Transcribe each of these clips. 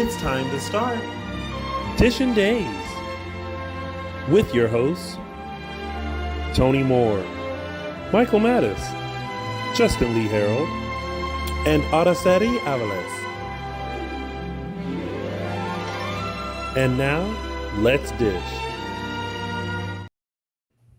It's time to start Dishin Days with your hosts Tony Moore, Michael Mattis, Justin Lee Hareld, and Araceli Aviles. And now, let's dish.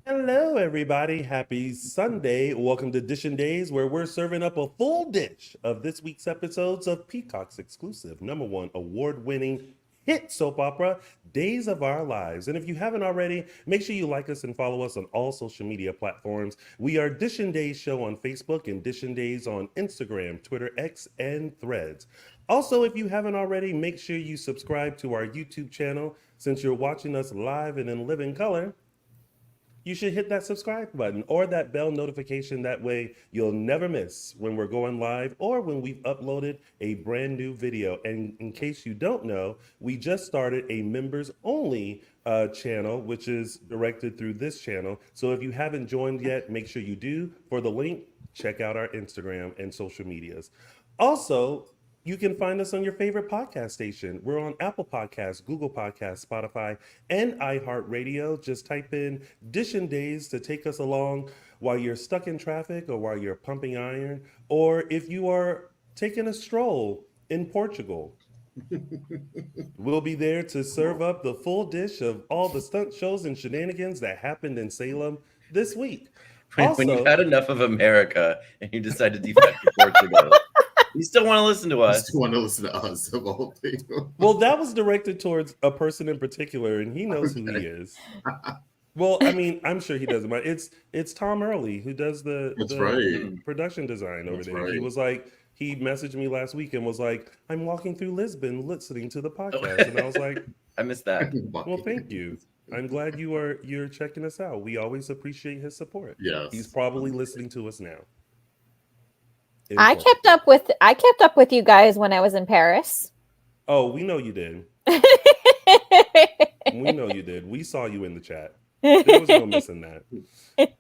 Hello, everybody. Happy Sunday. Welcome to Dishin Days, where we're serving up a full dish of this week's episodes of Peacock's exclusive #1 award-winning hit soap opera, Days of Our Lives. And if you haven't already, make sure you like us and follow us on all social media platforms. We are Dishin Days Show on Facebook and Dishin Days on Instagram, Twitter, X, and Threads. Also, if you haven't already, make sure you subscribe to our YouTube channel. Since you're watching us live and in living color, you should hit that subscribe button or that bell notification. That way you'll never miss when we're going live or when we've uploaded a brand new video. And in case you don't know, we just started a members only channel, which is directed through this channel. So if you haven't joined yet, make sure you do. For the link, check out our Instagram and social medias. Also, you can find us on your favorite podcast station. We're on Apple Podcasts, Google Podcasts, Spotify, and iHeartRadio. Just type in Dishin Days to take us along while you're stuck in traffic or while you're pumping iron, or if you are taking a stroll in Portugal. We'll be there to serve up the full dish of all the stunt shows and shenanigans that happened in Salem this week. When you've had enough of America and you decide to defect to Portugal, you still want to listen to us. You still want to listen to us of all people. Well, that was directed towards a person in particular, and he knows who he is. Well, I mean, I'm sure he doesn't mind. It's Tom Early who does the production design over there. Right. He was like, he messaged me last week and was like, I'm walking through Lisbon listening to the podcast. And I was like, I missed that. Well, thank you. I'm glad you're checking us out. We always appreciate his support. Yes. He's probably listening to us now. I kept up with you guys when I was in Paris. Oh, we know you did. We know you did. We saw you in the chat. There was no missing that.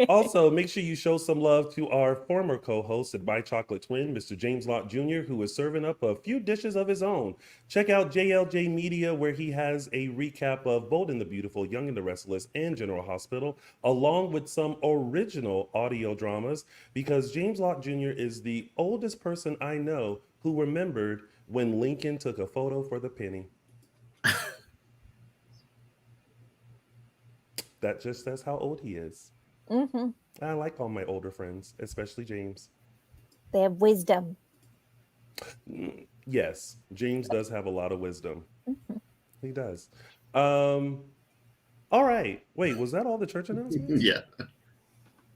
Also, make sure you show some love to our former co-host at My Chocolate Twin, Mr. James Lott Jr., who is serving up a few dishes of his own. Check out JLJ Media, where he has a recap of Bold and the Beautiful, Young and the Restless, and General Hospital, along with some original audio dramas, because James Lott Jr. is the oldest person I know who remembered when Lincoln took a photo for the penny. That just says how old he is. Mm-hmm. I like all my older friends, especially James. They have wisdom. Yes, James does have a lot of wisdom. Mm-hmm. He does. All right. Wait, was that all the church announcements? Yeah.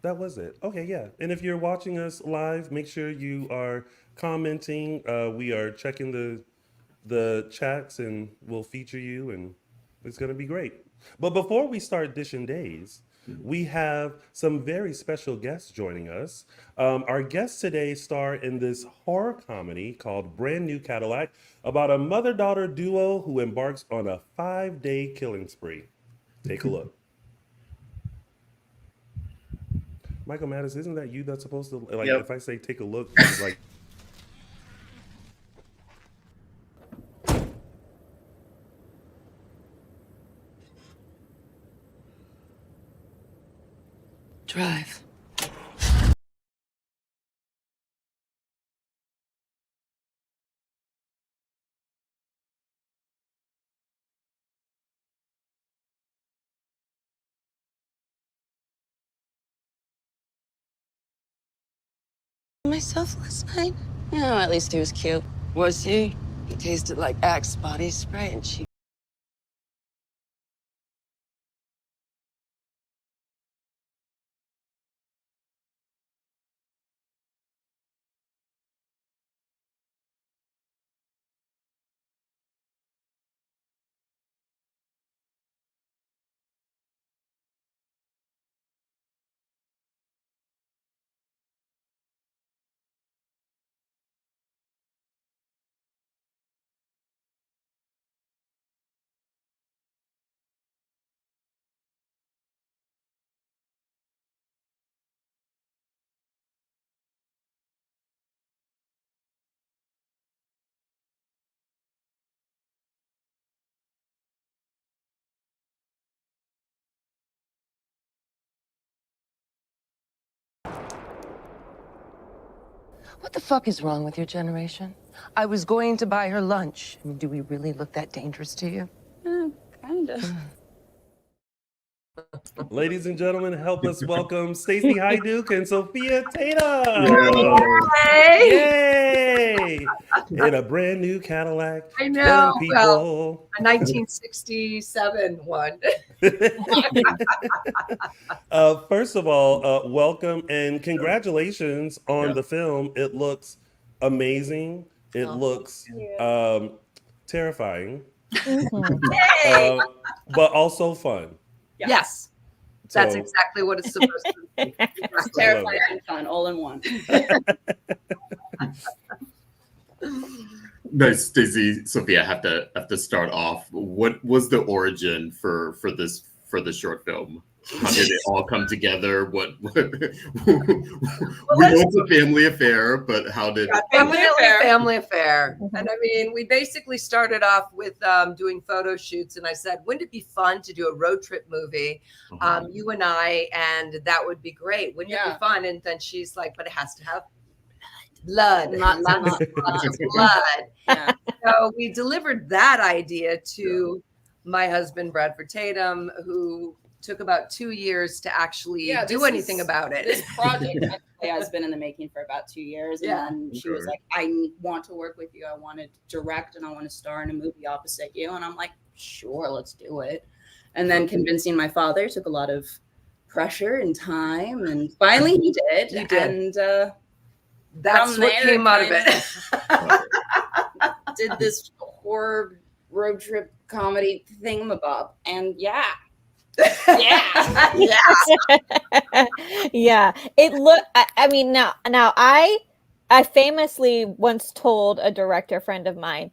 That was it. Okay, yeah. And if you're watching us live, make sure you are commenting. We are checking the chats, and we'll feature you, and it's going to be great. But before we start Dishin Days, we have some very special guests joining us. Our guests today star in this horror comedy called Brand New Cadillac about a mother-daughter duo who embarks on a 5-day killing spree. Take a look. Michael Mattis, isn't that you that's supposed to, like, Yep. If I say take a look, it's like... Drive. Myself last night? Yeah, at least he was cute. Was he? He tasted like Axe body spray and she What the fuck is wrong with your generation? I was going to buy her lunch. I mean, do we really look that dangerous to you? Kind of. Ladies and gentlemen, help us welcome Stacy Haiduk and Sophia Tatum. Yay! In a brand new Cadillac. I know. Them Well, people. a 1967 one. First of all, welcome and congratulations on the film. It looks amazing. It looks terrifying, but also fun. Yes. That's exactly what it's supposed to be. It's terrifying and fun, all in one. Nice, Stacey. Sophia, I have to start off. What was the origin for this short film? How did it all come together? We know it's a family affair, but how did family affair? And I mean, we basically started off with doing photo shoots, and I said, wouldn't it be fun to do a road trip movie, you and I, and that would be great. Wouldn't it be fun? And then she's like, but it has to have blood, lots of blood. Yeah. So we delivered that idea to my husband, Bradford Tatum, who took about 2 years to actually do anything about it. This project has been in the making for about 2 years. And then she was like, I want to work with you. I want to direct and I want to star in a movie opposite you. And I'm like, sure, let's do it. And then convincing my father took a lot of pressure and time. And finally he did. He did. And that's what came out of it. Did this horror road trip comedy thingamabob. And yeah. It looked, I mean, now I famously once told a director friend of mine,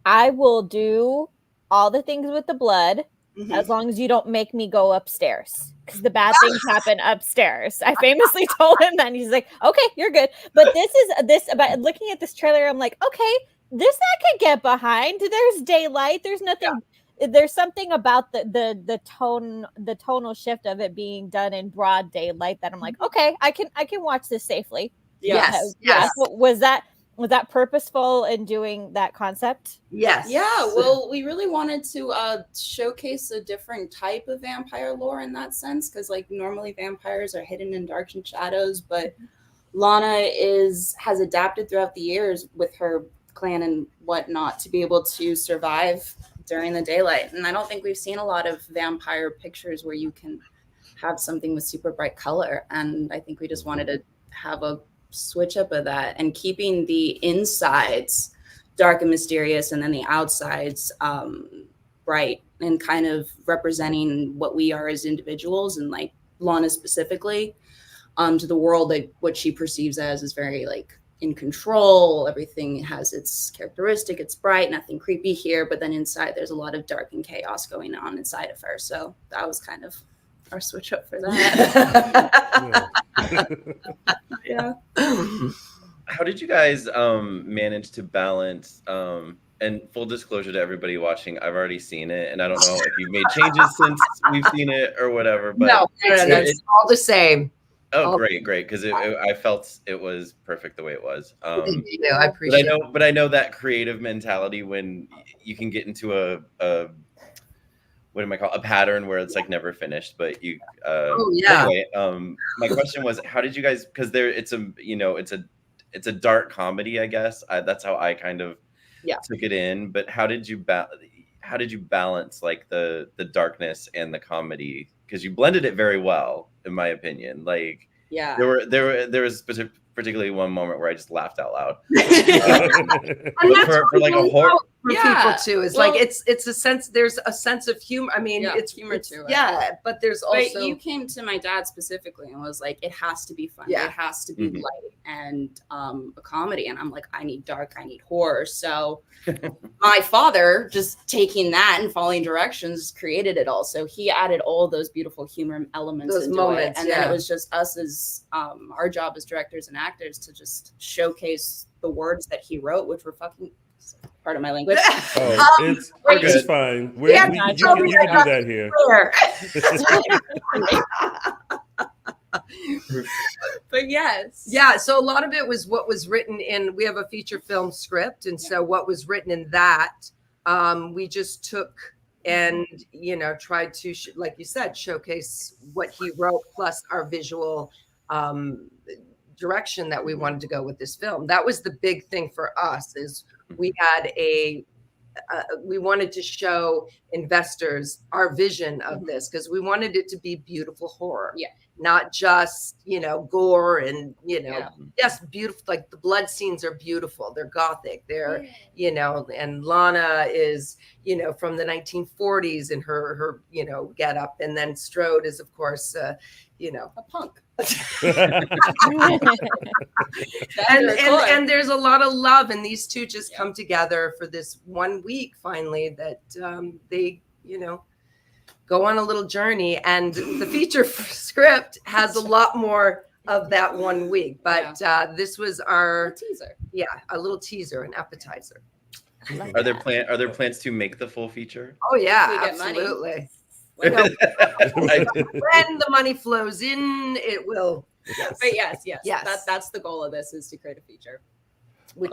I will do all the things with the blood as long as you don't make me go upstairs, because the bad things happen upstairs. I famously told him that, and he's like, okay, you're good. But this about looking at this trailer, I'm like, okay, this I could get behind. There's daylight. There's nothing. There's something about the tonal shift of it being done in broad daylight that I'm like, okay, I can watch this safely. Yes. Was that purposeful in doing that concept? Yes. Yeah. Well, we really wanted to showcase a different type of vampire lore in that sense, because like normally vampires are hidden in dark and shadows, but Lana has adapted throughout the years with her clan and whatnot to be able to survive during the daylight. And I don't think we've seen a lot of vampire pictures where you can have something with super bright color. And I think we just wanted to have a switch up of that and keeping the insides dark and mysterious and then the outsides bright and kind of representing what we are as individuals, and like Lana specifically to the world, like what she perceives as is very like in control. Everything has its characteristic. It's bright, nothing creepy here. But then inside, there's a lot of dark and chaos going on inside of her. So that was kind of our switch up for that. Yeah. How did you guys manage to balance? And full disclosure to everybody watching, I've already seen it, and I don't know if you've made changes since we've seen it or whatever. But no, it's all the same. Oh, great, because I felt it was perfect the way it was. I appreciate it. But I know that creative mentality when you can get into a what am I call a pattern where it's like never finished, but you. Anyway, my question was, how did you guys? Because it's a dark comedy, I guess. That's how I kind of took it in. But how did you balance like the darkness and the comedy? Because you blended it very well, in my opinion. Like, there was particularly one moment where I just laughed out loud. For like a horror. For people too, is like it's a sense. There's a sense of humor. I mean, it's humor too. But there's also. But you came to my dad specifically and was like, it has to be fun. It has to be light and a comedy. And I'm like, I need dark. I need horror. So my father, just taking that and following directions, created it all. So he added all those beautiful humor elements, those into moments, it. And then it was just us as our job as directors and actors to just showcase the words that he wrote, which were fucking. Part of my language. It's fine. You can do that here. But yes. Yeah, so a lot of it was what was written in, we have a feature film script. And so what was written in that, we just took and, you know, tried to, like you said, showcase what he wrote plus our visual direction that we wanted to go with this film. That was the big thing for us, is we had we wanted to show investors our vision of this, because we wanted it to be beautiful horror. Yeah. Not just, you know, gore and, you know, yes, beautiful. Like the blood scenes are beautiful. They're gothic. They're, you know, and Lana is, you know, from the 1940s in her, you know, get up. And then Strode is, of course, you know, a punk. and there's a lot of love, and these two just come together for this 1 week finally that they, you know, go on a little journey, and the feature script has a lot more of that 1 week, but this was our teaser. Yeah, a little teaser, an appetizer. Are there plans to make the full feature? Oh yeah, We get money. absolutely. When the money flows in, it will. Yes. But yes. Yes. That's the goal of this, is to create a feature. Which,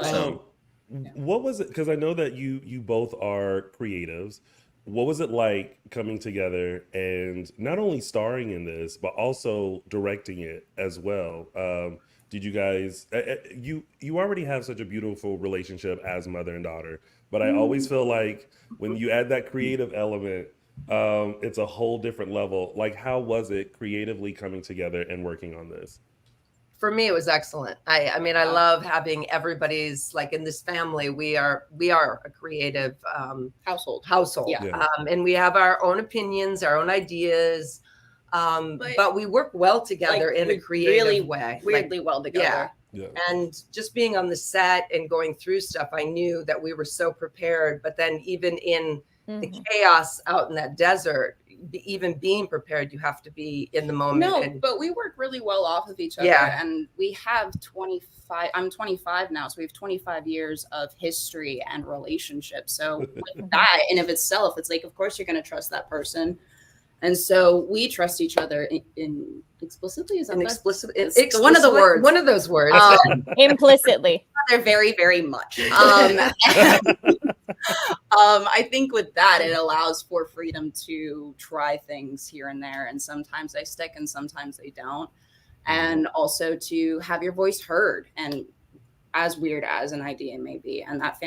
what was it? Because I know that you both are creatives. What was it like coming together and not only starring in this, but also directing it as well? Did you guys? You already have such a beautiful relationship as mother and daughter, but I always feel like when you add that creative element, it's a whole different level. Like, how was it creatively coming together and working on this? For me, it was excellent. I mean, I love having everybody's, like, in this family, we are a creative household. Yeah. And we have our own opinions, our own ideas, but we work well together in a creative way. Weirdly well together. Yeah. And just being on the set and going through stuff, I knew that we were so prepared. But then even in the chaos out in that desert, even being prepared, you have to be in the moment. No, but we work really well off of each other. Yeah. And we have 25, I'm 25 now, so we have 25 years of history and relationship. So with that in of itself, it's like, of course you're going to trust that person. And so we trust each other in explicitly. Is that It's one of the words? One of those words. Implicitly. They're very, very much. I think with that, it allows for freedom to try things here and there. And sometimes they stick and sometimes they don't. And also to have your voice heard, and as weird as an idea may be. And that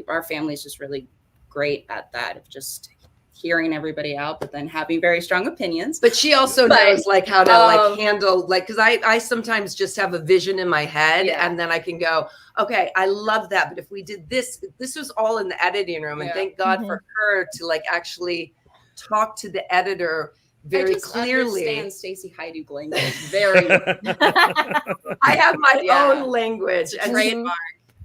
our family is just really great at that, of just hearing everybody out, but then having very strong opinions. But she also knows like how to like handle, like, because I sometimes just have a vision in my head and then I can go, okay, I love that. But if we did this was all in the editing room. And thank God for her to like actually talk to the editor very clearly. I understand Stacy Haiduk language very I have my own language. And trademark.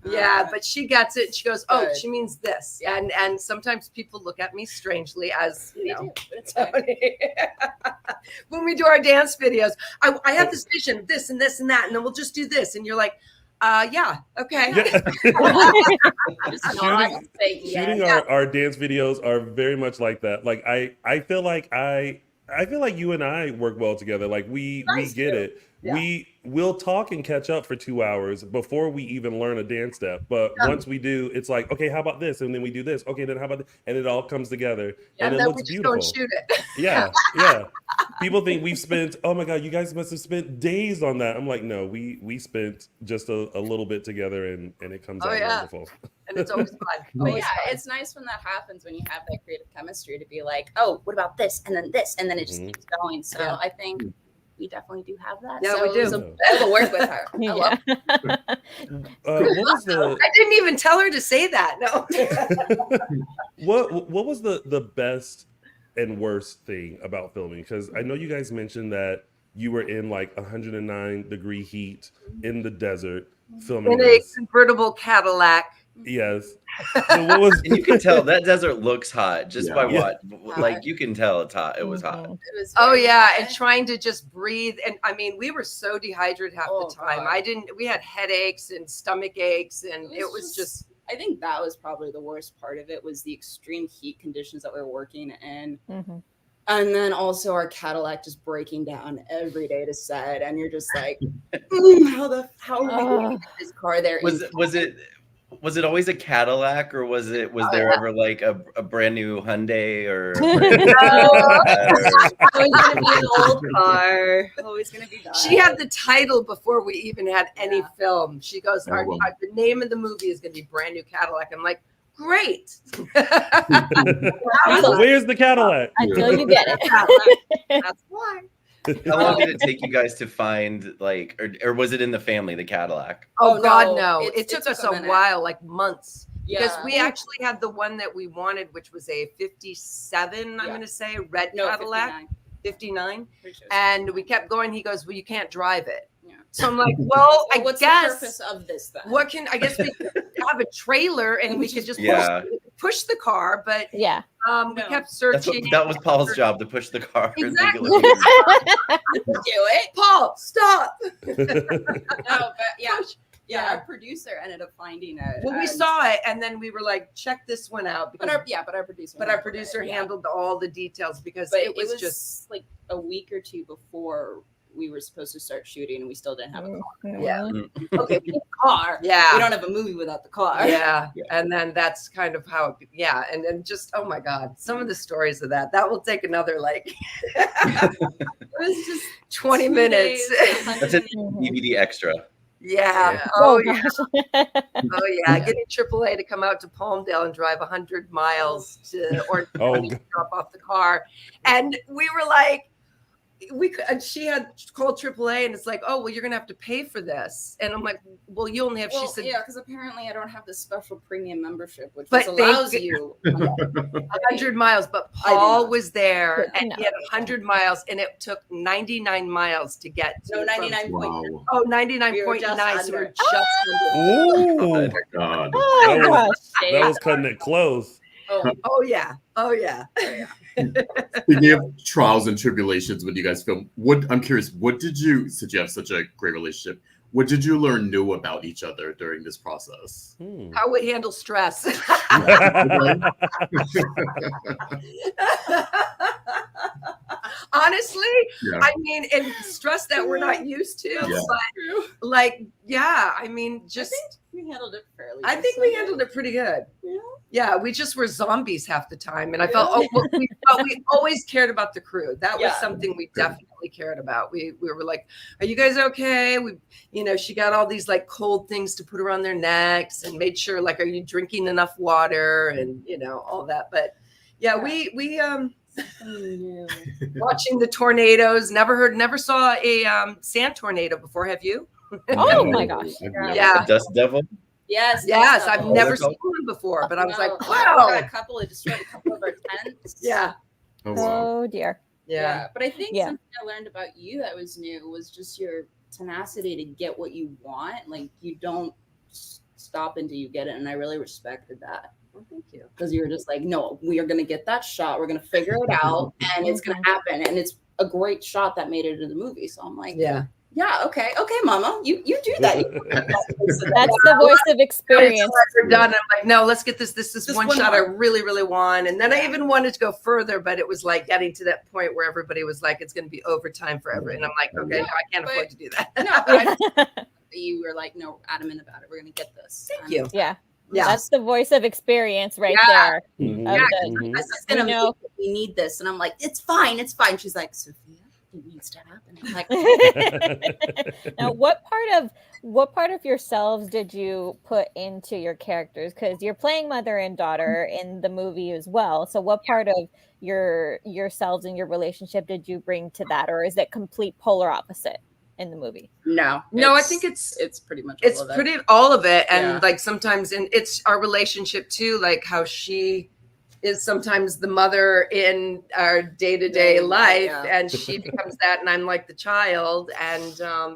Yeah, but she gets it. She goes, "Oh, she means this," and sometimes people look at me strangely, as you know. When we do our dance videos, I have this vision, this and this and that, and then we'll just do this, and you're like, yeah, okay. Shooting our dance videos are very much like that. Like I feel like you and I work well together. Like we get it. Yeah. We'll talk and catch up for 2 hours before we even learn a dance step. But once we do, it's like, okay, how about this? And then we do this. Okay, then how about this? And it all comes together. And it looks beautiful. Don't shoot it. Yeah. People think we've spent, oh my God, you guys must have spent days on that. I'm like, no, we spent just a little bit together and it comes out wonderful. And it's always fun. It's nice when that happens, when you have that creative chemistry to be like, oh, what about this? And then this, and then it just keeps going. So I think we definitely do have that. Yeah, we do. So I will work with her. I didn't even tell her to say that. No. What was the best and worst thing about filming? Because I know you guys mentioned that you were in like 109-degree heat in the desert filming in a convertible Cadillac. Yes. So what was? And you can tell that desert looks hot just by what, like you can tell it's hot. It was hot. It was and trying to just breathe. And I mean, we were so dehydrated half the time. God. We had headaches and stomach aches, and it was just. I think that was probably the worst part of it, was the extreme heat conditions that we were working in. And then also our Cadillac just breaking down every day to set, and you're just like, how are we going to get this car there? Was it always a Cadillac, or was there ever like a brand new Hyundai or? Always gonna be an old car. Always gonna be that. She had the title before we even had any film. She goes, the name of the movie is going to be Brand New Cadillac. I'm like, great. Where's the Cadillac? Until you get it. That's why. How long did it take you guys to find, like, or was it in the family, the Cadillac? Oh, God, no. no. It took us a while, like months. Yeah. Because we actually had the one that we wanted, which was a 57, I'm going to say, red Cadillac. 59. And we kept going. He goes, well, you can't drive it. Yeah. So I'm like, well, I what's guess. The purpose of this then? I guess we could have a trailer and we could just push the car. But we kept searching. That was Paul's job, to push the car. Exactly. Do it. Paul, stop. No, but yeah, our producer ended up finding it. Well, we saw it, and then we were like, "Check this one out." But our producer handled all the details because but it was just like a week or two before we were supposed to start shooting, and we still didn't have a car. Yeah. Okay, we have a car. Yeah. We don't have a movie without the car. Yeah. And then that's kind of how. And then just oh my God, some of the stories of that will take another like. It was just 20 minutes. That's a DVD extra. Yeah. Oh yeah. Oh yeah. Getting AAA to come out to Palmdale and drive 100 miles to drop off the car, and we were like, she had called AAA, and it's like, oh well, you're gonna have to pay for this, and I'm like, well, you only have. She said, yeah, because apparently I don't have the special premium membership, which allows you 100 miles. But Paul was there, and he had 100 miles, and it took 99 miles to get to 99.9. Oh, 99.9. So we're just Oh my God. That was cutting it close. Oh yeah. Speaking of trials and tribulations when you guys film, I'm curious, what did you, since you have such a great relationship, what did you learn new about each other during this process? How we handle stress. Honestly, I mean, and stress that we're not used to, but like, I mean, just. We handled it fairly. I think we handled it pretty good. Yeah, we just were zombies half the time, and I felt we always cared about the crew. That was something we definitely cared about. We were like, "Are you guys okay?" She got all these like cold things to put around their necks, and made sure like, "Are you drinking enough water?" and all that. But we watching the tornadoes. Never saw a sand tornado before. Have you? Oh my gosh! Yeah, Dust Devil. Yes. I've never seen one before, but I was like, wow. Got a couple of destroyed a couple of our tents. Yeah. Oh dear. Yeah. But I think something I learned about you that was new was just your tenacity to get what you want. Like you don't stop until you get it, and I really respected that. Well, thank you. Because you were just like, no, we are going to get that shot. We're going to figure it out, and it's going to happen. And it's a great shot that made it into the movie. So I'm like, okay, Mama, you do that. That's the voice of experience. We're done. I'm like, no, let's get this one shot I really, really want. And then I even wanted to go further, but it was like getting to that point where everybody was like, it's going to be overtime forever. And I'm like, okay, no, I can't afford to do that. No, you were like, no, adamant about it. We're going to get this. Thank you. Yeah. That's the voice of experience right there. We need this. And I'm like, it's fine. She's like, Sophia, it needs to happen. I'm like, now what part of yourselves did you put into your characters? Because you're playing mother and daughter in the movie as well. So what part of yourselves and your relationship did you bring to that? Or is it complete polar opposite in the movie? No, I think it's pretty much all of it. And like sometimes, and it's our relationship too, like how she is sometimes the mother in our day-to-day life, and she becomes that, and I'm like the child, and I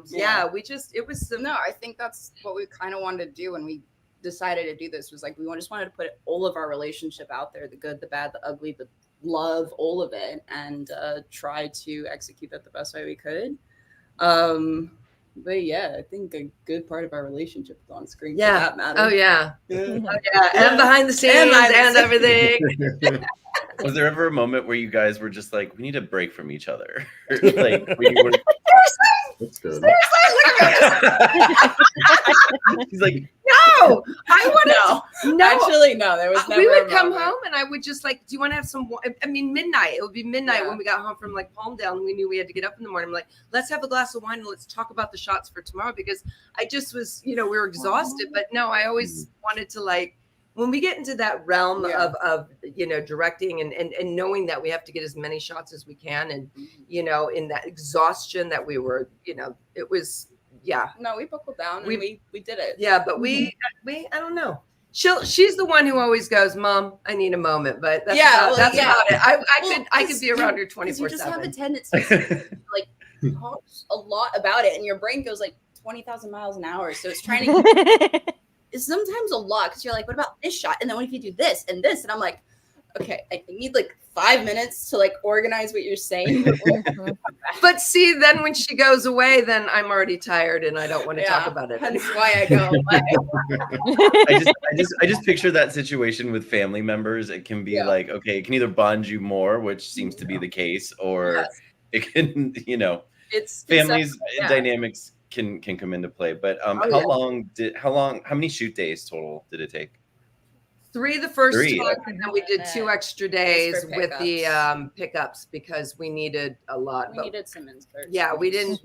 think that's what we kind of wanted to do when we decided to do this, was like we just wanted to put all of our relationship out there, the good, the bad, the ugly, the love, all of it, and try to execute that the best way we could. But I think a good part of our relationship is on screen. For that matter. And behind the scenes and everything. Was there ever a moment where you guys were just like, we need a break from each other? Like, when you were... That's good. He's like, No, I want to. No, Actually, no. There was never. we would a come moment. home and I would just like, do you want to have some? I mean, midnight. It would be midnight Yeah. when we got home from like Palmdale, and we knew we had to get up in the morning. I'm like, let's have a glass of wine and let's talk about the shots for tomorrow, because I just was, we were exhausted. But no, I always wanted to, like, when we get into that realm Yeah. of directing and knowing that we have to get as many shots as we can, and in that exhaustion that we were, it was. Yeah. No, we buckled down and we did it. Yeah, but we I don't know. She's the one who always goes, Mom, I need a moment. But that's about it. I could be around her 24/7. You just have a tendency to like talk a lot about it, and your brain goes like 20,000 miles an hour. So it's trying to. It's sometimes a lot because you're like, what about this shot? And then what if you do this and this? And I'm like, okay, I need like 5 minutes to like organize what you're saying. But see, then when she goes away, then I'm already tired and I don't want to talk about it. That's why I go away. I just picture that situation with family members. It can be like, okay, it can either bond you more, which seems to be the case, or it can, It's families dynamics can come into play. But how many shoot days total did it take? 3 the first Three. time, and then we did 2 extra days for with the pickups because we needed a lot. We needed some inserts. Yeah, we didn't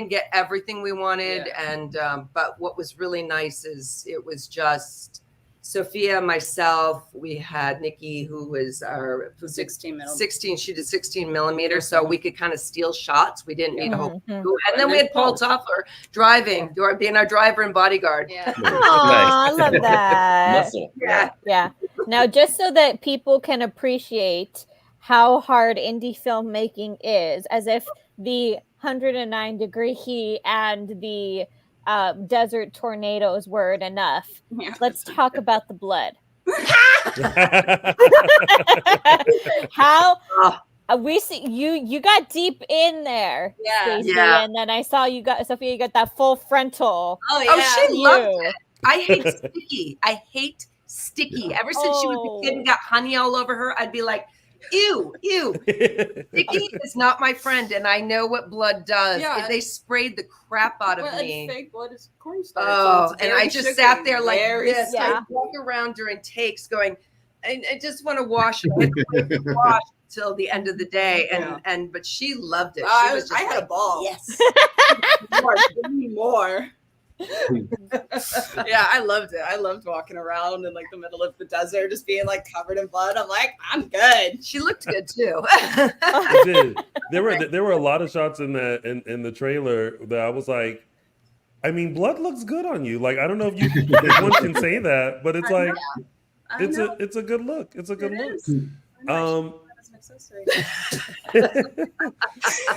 get everything we wanted, and but what was really nice is it was just Sophia, myself, we had Nikki, who was our 16 millimeter. 16. She did 16 millimeters, so we could kind of steal shots. We didn't need a whole. And then we had Paul Toffler driving, being our driver and bodyguard. Yeah. Aw, I love that. Muscle. Yeah. Now, just so that people can appreciate how hard indie filmmaking is, as if the 109-degree heat and the desert tornadoes weren't enough. Yeah. Let's talk about the blood. How we see you got deep in there, Yeah. Stacey, Yeah. and then I saw you got Sophia. You got that full frontal. Oh yeah. Oh, she loved You. it. I hate sticky. Ever since she was a kid and got honey all over her, I'd be like, ew. Sticky is not my friend, and I know what blood does. Yeah. They sprayed the crap out of Well, me. and fake blood is cornstarch. Oh, so it's and very I just sugary, sat there like very this. Yeah. I'd walk around during takes going, I just want to wash it. Wash till the end of the day. And but she loved it. She was just I had a ball. Yes. More, give me more. Yeah, I loved it. I loved walking around in like the middle of the desert, just being like covered in blood. I'm like, I'm good. She looked good too. It did. There were a lot of shots in in the trailer that I was like, I mean, blood looks good on you. Like, I don't know if one can say that, but it's like it's a good look. It's a good look.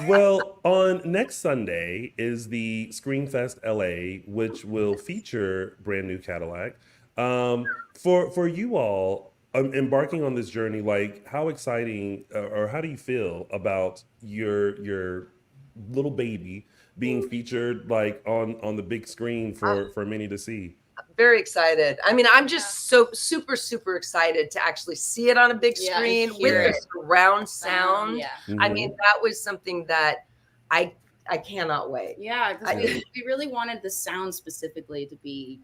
Well, on next Sunday is the ScreamFest LA, which will feature brand new Cadillac. For you all embarking on this journey, like how exciting or how do you feel about your little baby being featured like on the big screen for many to see? Very excited. I mean, I'm just so super excited to actually see it on a big screen with the surround sound. Yeah. Mm-hmm. I mean, that was something that I cannot wait. Yeah, because we really wanted the sound specifically to be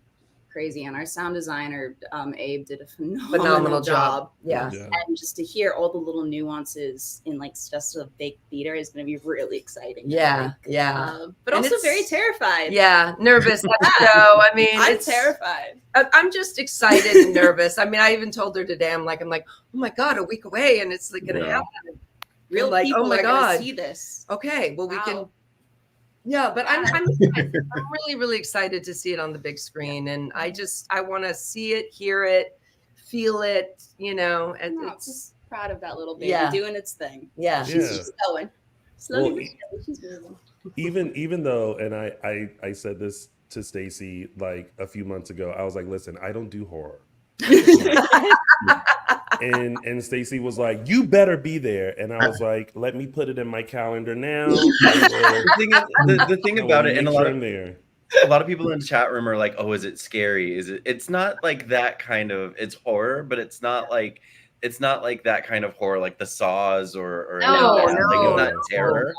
crazy, and our sound designer Abe did a phenomenal job. Yeah. And just to hear all the little nuances in like just a big theater is going to be really exciting. Yeah. But And also it's- very terrified. Yeah, nervous. So I mean, I'm terrified. I'm just excited and nervous. I mean, I even told her today. I'm like, oh my god, a week away, and it's like gonna happen. Real like, people oh my are gonna God. see this. Okay, well we can. Wow. Yeah, but I'm excited. I'm really excited to see it on the big screen, and I want to see it, hear it, feel it. And it's Just proud of that little baby doing its thing. yeah. She's going slowly. Well, but steadily, she's moving. Even though, and I said this to Stacy like a few months ago, I was like, listen, I don't do horror. and Stacy was like, you better be there. And I was like, let me put it in my calendar now. The thing about it, and a lot of people in the chat room are like, oh, is it scary? It's not like that kind of, it's horror, but it's not like it's not like that kind of horror, like the Saws or No, anything else. Like, no. it's not terror.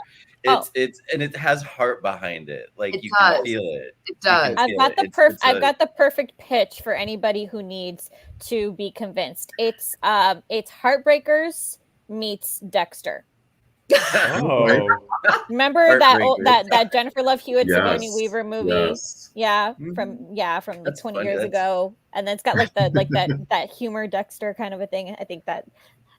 It's and it has heart behind it. Like It you does. can feel it. It does. I've got the perfect pitch for anybody who needs to be convinced. It's Heartbreakers meets Dexter. Oh, Remember that Jennifer Love Hewitt, Yes. Sigourney Weaver movie? Yes. Yeah, Mhm. from That's 20 funny. years ago, and then it's got like that humor Dexter kind of a thing. I think that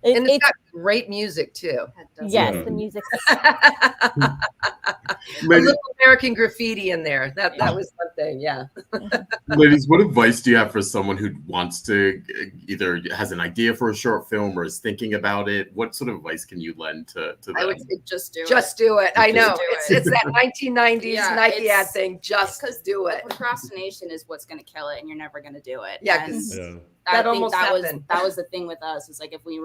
And it's got great music too. yes, Yeah. the music. A Ladies, little American Graffiti in there. That was something. Yeah. ladies, what advice do you have for someone who wants to either has an idea for a short film or is thinking about it? What sort of advice can you lend to them? I would say just do it. Just do it. I know. do It's, it. it's that 1990s Yeah, Nike ad it's- thing. Just do it. Procrastination is what's going to kill it, and you're never going to do it. Yeah, And 'cause yeah. I that think almost that happened. was the thing with us. Is like if we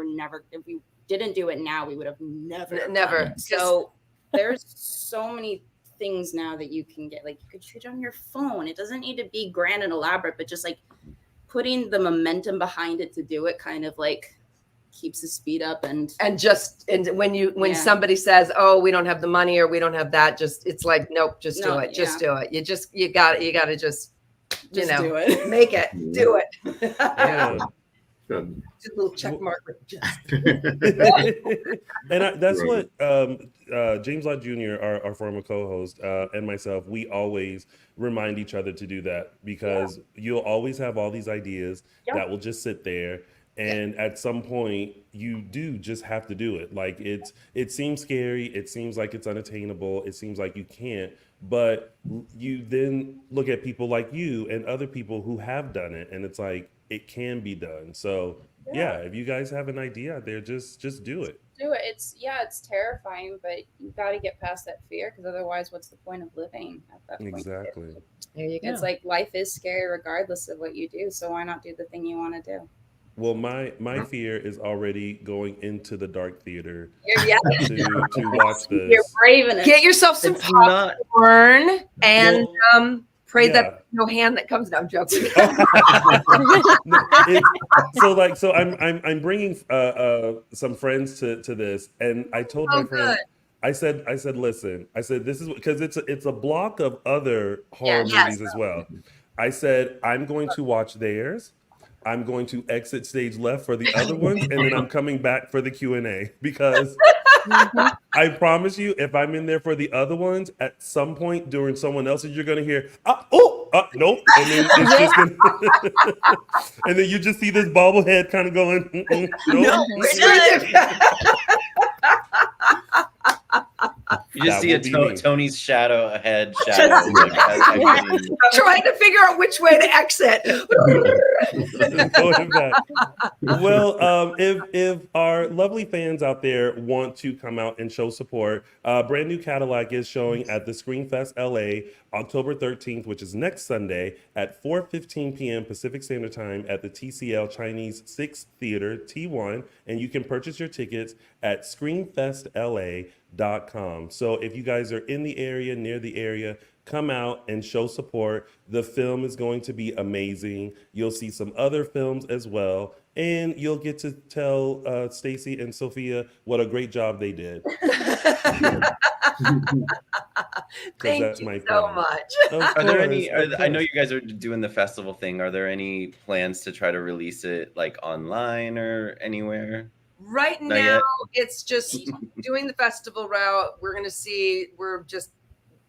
didn't do it now, we would have never Never. done it. So there's so many things now that you can get. Like you could shoot on your phone. It doesn't need to be grand and elaborate, but just like putting the momentum behind it to do it kind of like keeps the speed up and when Yeah. somebody says, "Oh, we don't have the money or we don't have that," just it's like, nope, just do No, it. Just yeah. do it. You got to just just know, do it. make it. Do it. Yeah. Good. Just a little check mark with just. And that's Right. what James Lott Jr., our former co-host, and myself, we always remind each other to do that because you'll always have all these ideas that will just sit there. And at some point, you do just have to do it. Like it seems scary. It seems like it's unattainable. It seems like you can't. But you then look at people like you and other people who have done it, and it's like it can be done. So yeah, if you guys have an idea out there, just do it. Do it. It's terrifying, but you got to get past that fear because otherwise, what's the point of living at that point? Exactly. There you go. It's like life is scary regardless of what you do. So why not do the thing you want to do? Well, my fear is already going into the dark theater Yeah, to watch you're this. brave in it. Get yourself some It's not. popcorn and pray yeah. that no hand that comes down. I'm joking. So I'm bringing some friends to this, and I told my friend. Good. I said, listen. I said this is because it's a block of other horror Yes. movies as well. I said I'm going to watch theirs. I'm going to exit stage left for the other ones, and then I'm coming back for the Q&A because I promise you, if I'm in there for the other ones, at some point during someone else's, you're gonna hear, nope, and then it's just gonna, and then you just see this bobblehead kind of going, nope. You just That see will be me. Tony's shadow ahead. Just- Shadow. Trying to figure out which way to exit. Going back. Well, if our lovely fans out there want to come out and show support, brand new Cadillac is showing at the ScreamFest LA October 13th, which is next Sunday at 4:15 p.m. Pacific Standard Time at the TCL Chinese 6 Theater T1, and you can purchase your tickets at ScreamFestLA.com. So if you guys are in the area, near the area, come out and show support. The film is going to be amazing. You'll see some other films as well, and you'll get to tell Stacy and Sophia what a great job they did. Thank that's you my so plan. much. Are there any? I know you guys are doing the festival thing. Are there any plans to try to release it like online or anywhere? Right Not now, yet. it's just doing the festival route. We're going to see, we're just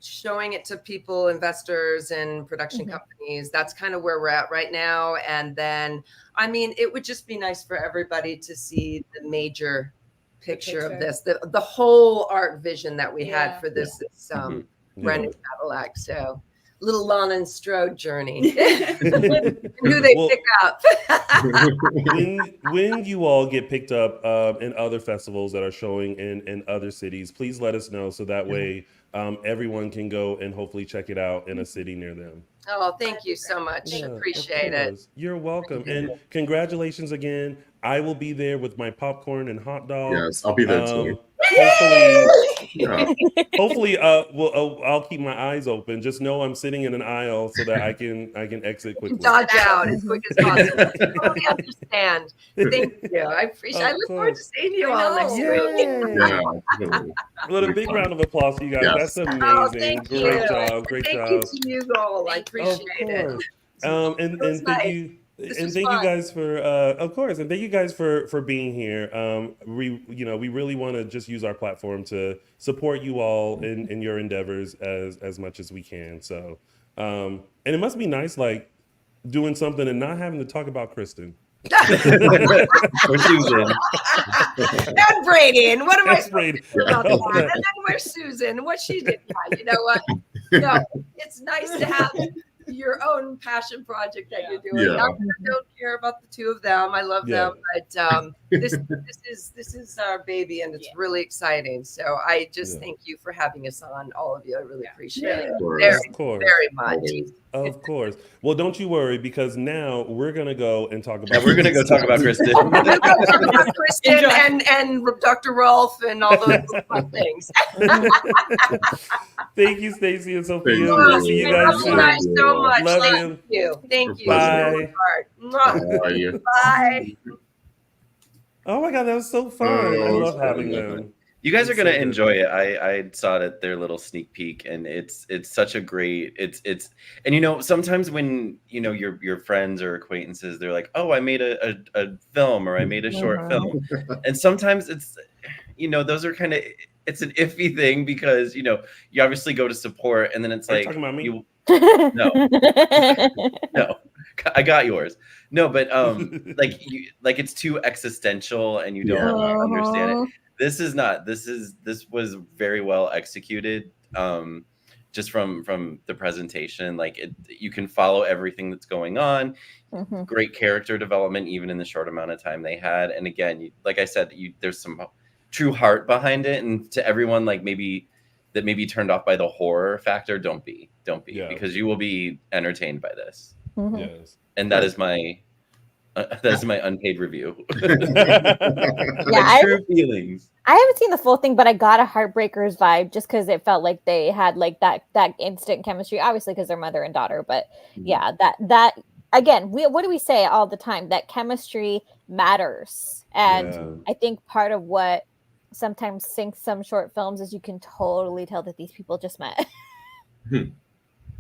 showing it to people, investors and production companies. That's kind of where we're at right now. And then, I mean, it would just be nice for everybody to see the major picture of this, the whole art vision that we had for this brand new Cadillac. So little Lana and Strode journey. Who they Well, pick up. when you all get picked up in other festivals that are showing in other cities, please let us know so that way everyone can go and hopefully check it out in a city near them. Oh, thank you so much. Yeah, of Appreciate it. course. You're welcome. And congratulations again. I will be there with my popcorn and hot dog. Yes, I'll be there too. hopefully, I'll keep my eyes open. Just know I'm sitting in an aisle so that I can exit quickly. Dodge out as quick as possible. I totally understand. Thank you. I appreciate. I look forward to seeing you all next week. Well, a big round of applause for you guys. That's amazing. Oh, thank you. Great job. Great thank job. you to you all. I appreciate it. And thank you. And thank you guys for of course, and thank you guys for being here. We really want to just use our platform to support you all in your endeavors as much as we can. So and it must be nice like doing something and not having to talk about Kristen. Or Susan. And Brady. And what am I Brady. about that? And then where's Susan? What she did. You know what? No, it's nice to have your own passion project that you're doing. I don't care about the two of them. I love them, but this is our baby, and it's really exciting. So I just thank you for having us on, all of you. I really appreciate it very much. Of course. Well, don't you worry, because now we're gonna go and talk about. We're gonna go talk about Kristen. Kristen and Dr. Rolf and all those fun things. Thank you, Stacy and Sophia. We'll see you guys soon. Love you so much. Love you. Thank you. Bye. Bye. Oh my God, that was so fun. I love having them. You guys are gonna enjoy it. I saw it at their little sneak peek, and it's such a great it's and sometimes when your friends or acquaintances, they're like, oh, I made a film, or I made a short film, and sometimes it's those are kind of, it's an iffy thing, because you obviously go to support, and then it's like, talking about me? No, I got yours. No, but like it's too existential, and you don't understand it. This is not. This was very well executed. Just from the presentation, you can follow everything that's going on. Great character development, even in the short amount of time they had. And again, like I said, there's some true heart behind it. And to everyone maybe turned off by the horror factor, don't be, because you will be entertained by this. Yes, and that is my unpaid review. True feelings. I haven't seen the full thing, but I got a Heartbreakers vibe just because it felt like they had that instant chemistry, obviously because they're mother and daughter. But yeah, that again, what do we say all the time? That chemistry matters, and I think part of what sometimes sinks some short films is you can totally tell that these people just met.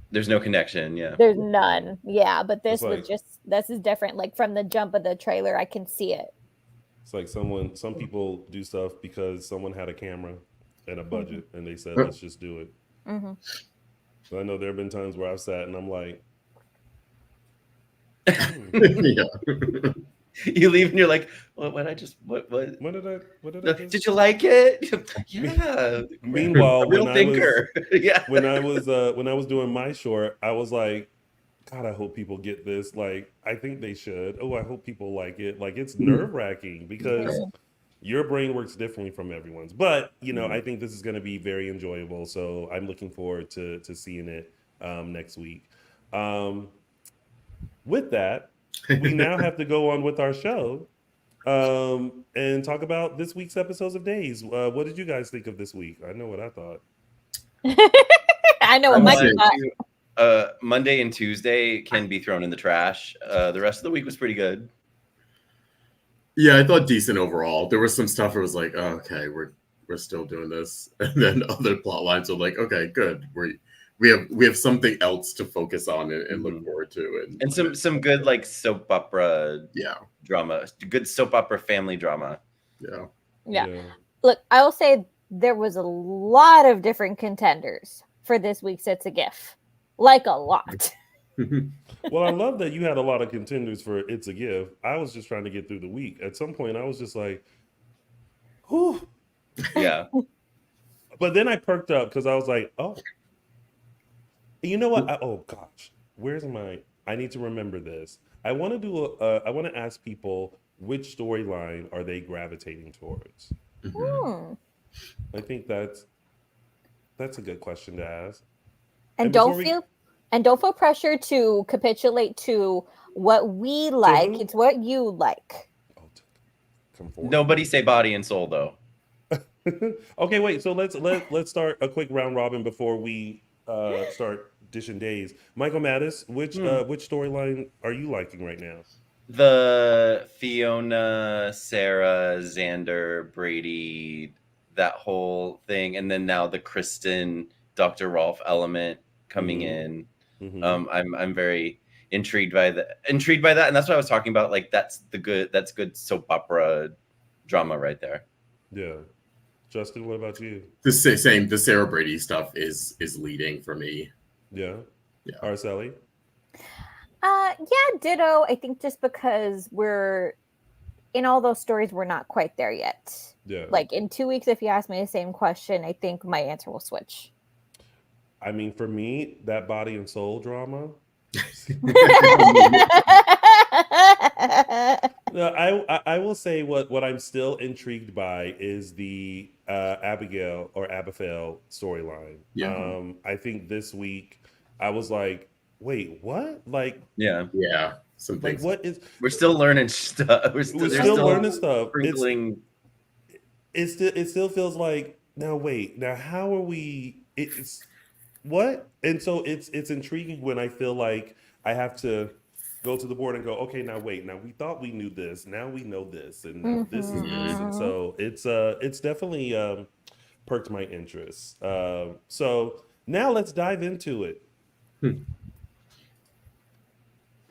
There's no connection. Yeah. There's none. Yeah. But this this is different. Like from the jump of the trailer, I can see it. It's like some people do stuff because someone had a camera and a budget and they said, let's just do it. So I know there have been times where I've sat and I'm like, You leave and you're like, what did I just did you like it? Yeah. Meanwhile, when I was doing my short, I was like, God, I hope people get this. Like, I think they should. Oh, I hope people like it. Like, it's nerve-wracking because your brain works differently from everyone's. But I think this is going to be very enjoyable. So I'm looking forward to seeing it next week. With that, we now have to go on with our show and talk about this week's episodes of Days. What did you guys think of this week? I know what I thought. I know what Mike thought. Monday and Tuesday can be thrown in the trash. The rest of the week was pretty good. Yeah, I thought decent overall. There was some stuff where it was like, oh, okay, we're still doing this, and then other plot lines are like, okay, good. We have something else to focus on and look forward to, and some good soap opera drama, good soap opera family drama. Yeah. Look, I will say there was a lot of different contenders for this week's It's a GIF, like a lot. Well, I love that you had a lot of contenders for It's a GIF. I was just trying to get through the week. At some point, I was just like, whew. Yeah. But then I perked up because I was like, oh. You know what? Oh gosh, where's I need to remember this. I want to ask people which storyline are they gravitating towards. I think that's a good question to ask. And don't feel pressure to capitulate to what we like. It's what you like. Nobody say body and soul though. Okay, wait. So let's start a quick round robin before we start Dishin Days. Michael Mattis, which storyline are you liking right now? The Fiona, Sarah, Xander, Brady, that whole thing, and then now the Kristen, Dr. Rolf element coming in. I'm very intrigued by that, and that's what I was talking about. Like that's good soap opera drama right there. Yeah. Justin, what about you? The same. The Sarah Brady stuff is leading for me. Yeah. Yeah. Araceli? Yeah, ditto. I think just because we're in all those stories, we're not quite there yet. Yeah. Like in 2 weeks, if you ask me the same question, I think my answer will switch. I mean, for me, that body and soul drama. No, I will say what I'm still intrigued by is the Abigail or Abigail storyline. Yeah. I think this week I was like, wait, what? Like, yeah. Some like things. what is? We're still learning stuff. We're still learning stuff. Sprinkling. It still feels like now. Wait, now how are we? It's what? And so it's intriguing when I feel like I have to go to the board and go, okay, now wait, now we thought we knew this, now we know this, and now this is this, and so it's definitely perked my interest. So now let's dive into it.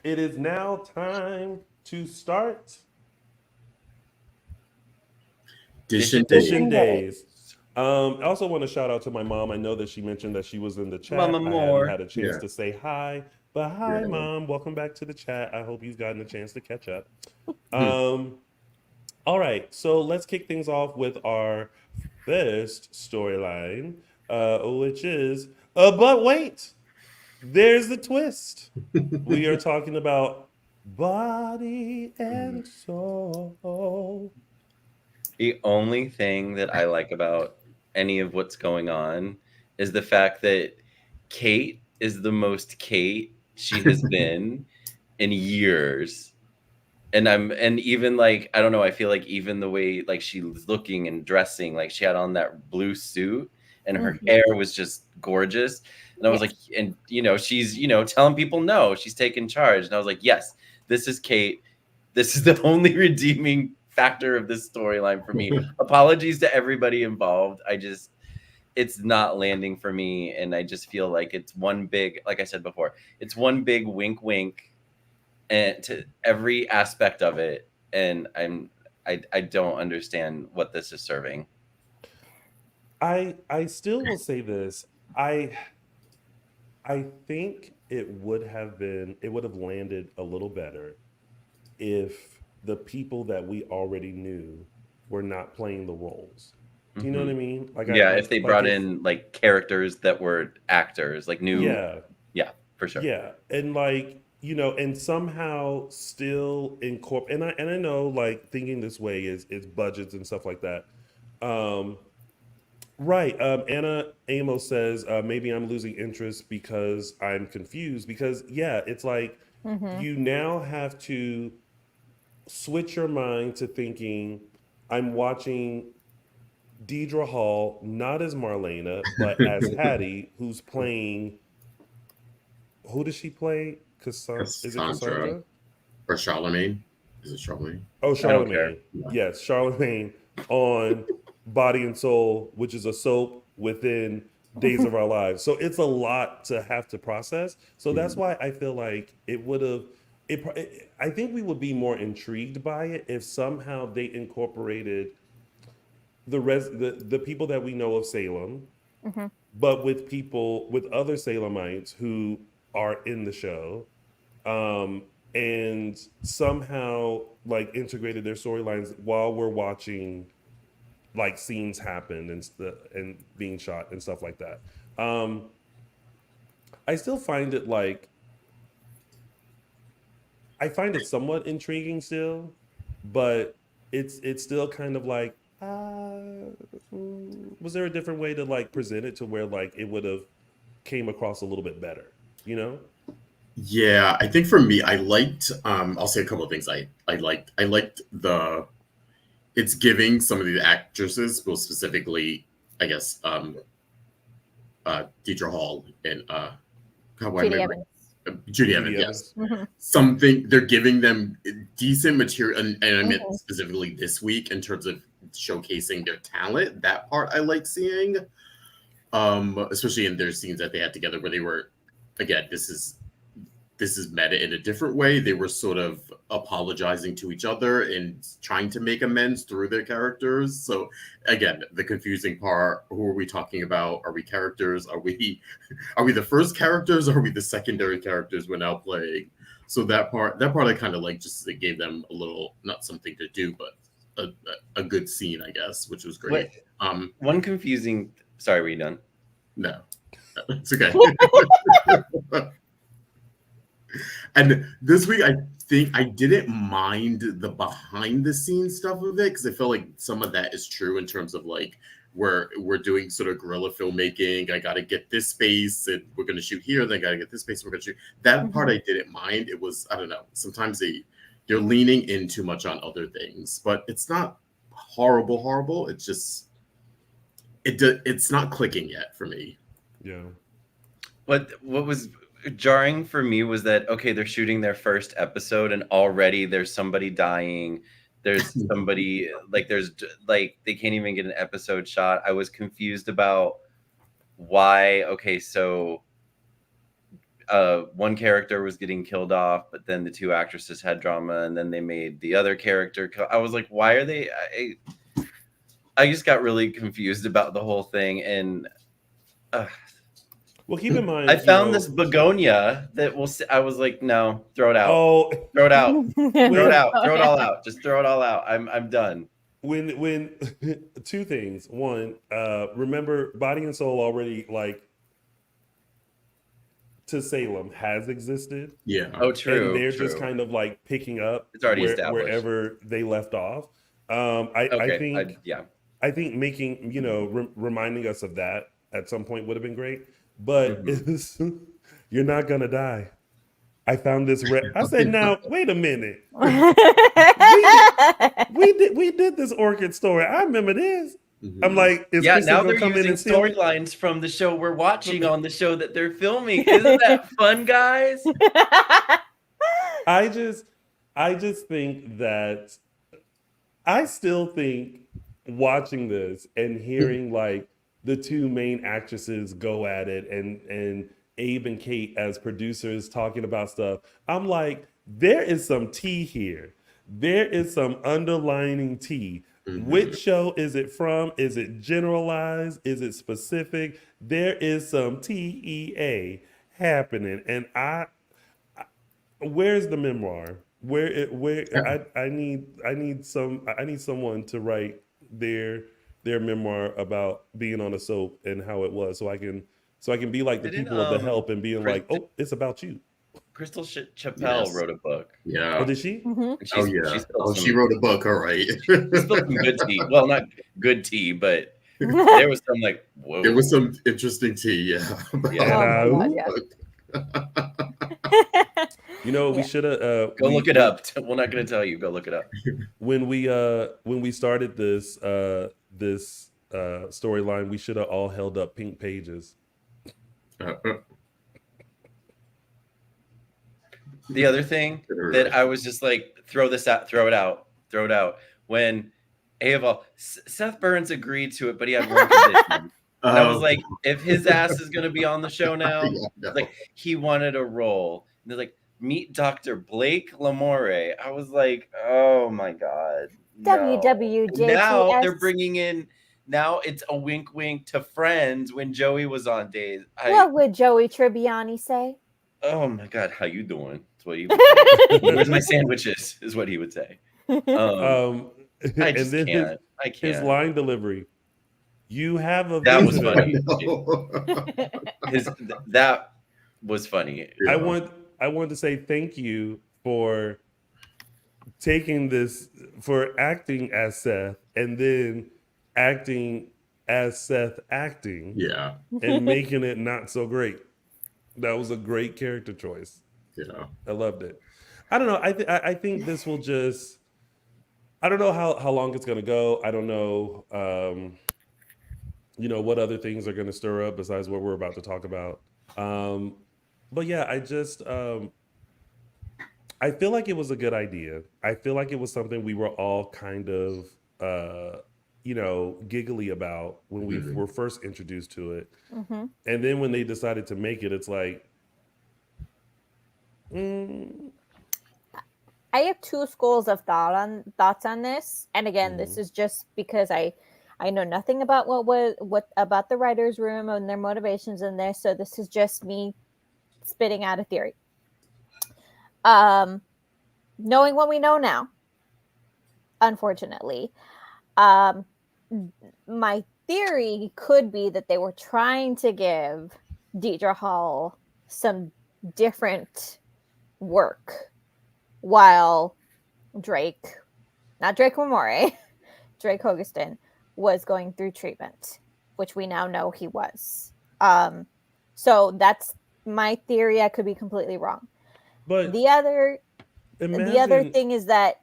It is now time to start Dishin Days. I also want to shout out to my mom. I know that she mentioned that she was in the chat. Mama I Moore. hadn't had a chance Yeah. to say hi, but hi, Mom. Welcome back to the chat. I hope you've gotten a chance to catch up. All right, so let's kick things off with our first storyline, which is, but wait, there's the twist. We are talking about body and soul. The only thing that I like about any of what's going on is the fact that Kate is the most Kate she has been in years. And even like, I don't know, I feel like even the way like she was looking and dressing, like she had on that blue suit and her hair was just gorgeous. And I was like, and she's, telling people no, she's taking charge. And I was like, yes, this is Kate. This is the only redeeming factor of this storyline for me. Apologies to everybody involved. It's not landing for me. And I just feel like it's one big, like I said before, it's one big wink, wink. And to every aspect of it, and I don't understand what this is serving. I still will say this. I think it would have landed a little better if the people that we already knew were not playing the roles. Do you know what I mean? Like, if they brought in like characters that were actors, like new. Yeah, for sure. Yeah, and like. And somehow still incorporate. And I know, like, thinking this way is budgets and stuff like that. Right. Anna Amos says maybe I'm losing interest because I'm confused. Because it's like you now have to switch your mind to thinking I'm watching Deidre Hall not as Marlena but as Hattie, who's playing. Who does she play? Is it Cassandra? Or Charlemagne? Is it Charlemagne? Oh, Charlemagne. Yes, Charlemagne on Body and Soul, which is a soap within Days of Our Lives. So it's a lot to have to process. So that's why I feel like it would have. I think we would be more intrigued by it if somehow they incorporated the people that we know of Salem, but with other Salemites who are in the show. And somehow like integrated their storylines while we're watching like scenes happen and being shot and stuff like that. I still find it somewhat intriguing still, but it's still kind of like was there a different way to like present it to where like it would have came across a little bit better, Yeah, I think for me, I liked. I'll say a couple of things. I liked it's giving some of the actresses, well, specifically, I guess, Deidre Hall and Judy Evans. Judy Evans, yes. Mm-hmm. Something, they're giving them decent material, and I meant specifically this week in terms of showcasing their talent. That part I like seeing, especially in their scenes that they had together where they were, again, this is meta in a different way. They were sort of apologizing to each other and trying to make amends through their characters. So again, the confusing part, who are we talking about? Are we characters? Are we the first characters? Or are we the secondary characters we're now playing? So that part I kind of like, just it gave them a little, not something to do, but a good scene, I guess, which was great. One confusing, sorry, were you done? No, it's okay. And this week, I think I didn't mind the behind the scenes stuff of it, because I feel like some of that is true in terms of like we're doing sort of guerrilla filmmaking. I got to get this space and we're going to shoot here. Then I got to get this space. We're going to shoot that part. I didn't mind. It was, I don't know. Sometimes they're leaning in too much on other things, but it's not horrible. It's just, it's not clicking yet for me. Yeah. What was jarring for me was that, okay, they're shooting their first episode and already there's somebody dying. There's somebody like they can't even get an episode shot. I was confused about why. Okay, so one character was getting killed off, but then the two actresses had drama, and then they made the other character. I was like, why are they? I just got really confused about the whole thing, and well, keep in mind, I found this begonia that I was like, no, throw it out. Oh, throw it out. Throw it out. Throw it all out. Just throw it all out. I'm done. When two things. One, remember, Body and Soul already, like, to Salem has existed. Yeah. Oh, true. And they're just kind of like picking up it's already established wherever they left off. I think making, reminding us of that at some point would have been great. But you're not gonna die. I found this. I said, now wait a minute. we did this orchid story. I remember this. I'm like, is Kristen now gonna they're come in using and storylines from the show we're watching on the show that they're filming. Isn't that fun, guys? I just think that I still think watching this and hearing like the two main actresses go at it and Abe and Kate as producers talking about stuff, I'm like, there is some tea here. There is some underlining tea. Which show is it from? Is it generalized? Is it specific? There is some TEA happening. And where's the memoir? I need someone to write their memoir about being on a soap and how it was, so I can be like the people of the help and being like, oh, it's about you. Crystal Chappelle wrote a book. Yeah. Oh, did she? She wrote a book. All right. She spilled some good tea. Well, not good tea, but there was some like, whoa. There was some interesting tea. Yeah. We should have go look it up. We're not going to tell you. Go look it up. When we started this storyline, we should have all held up pink pages. The other thing that I was just like, throw it out. When Seth Burns agreed to it, but he had one condition. And I was like, if his ass is going to be on the show now, like he wanted a role. And they're like, meet Dr. Blake Lamore. I was like, oh my God. No. WWJTS. Now they're bringing in, now it's a wink wink to Friends when Joey was on Days. What would Joey Tribbiani say? Oh my God, how you doing? That's what he would say. Where's my sandwiches? Is what he would say. I just can't. I can't. His line delivery. You have a that visitor. Was funny. That was funny. I want to say thank you for taking this, for acting as Seth and then acting as Seth acting. Yeah. And making it not so great. That was a great character choice. Yeah. I loved it. I don't know. I think this will just, I don't know how long it's gonna go. I don't know, what other things are gonna stir up besides what we're about to talk about. But yeah, I feel like it was a good idea. I feel like it was something we were all kind of, giggly about when we were first introduced to it. Mm-hmm. And then when they decided to make it, it's like, I have two schools of thoughts on this, and again, this is just because I know nothing about what about the writers' room and their motivations in this, so this is just me spitting out a theory. Knowing what we know now, unfortunately, my theory could be that they were trying to give Deidre Hall some different work while Drake Mamore, Drake Hogestyn, was going through treatment, which we now know he was. So that's my theory. I could be completely wrong. but The other imagine, thing is that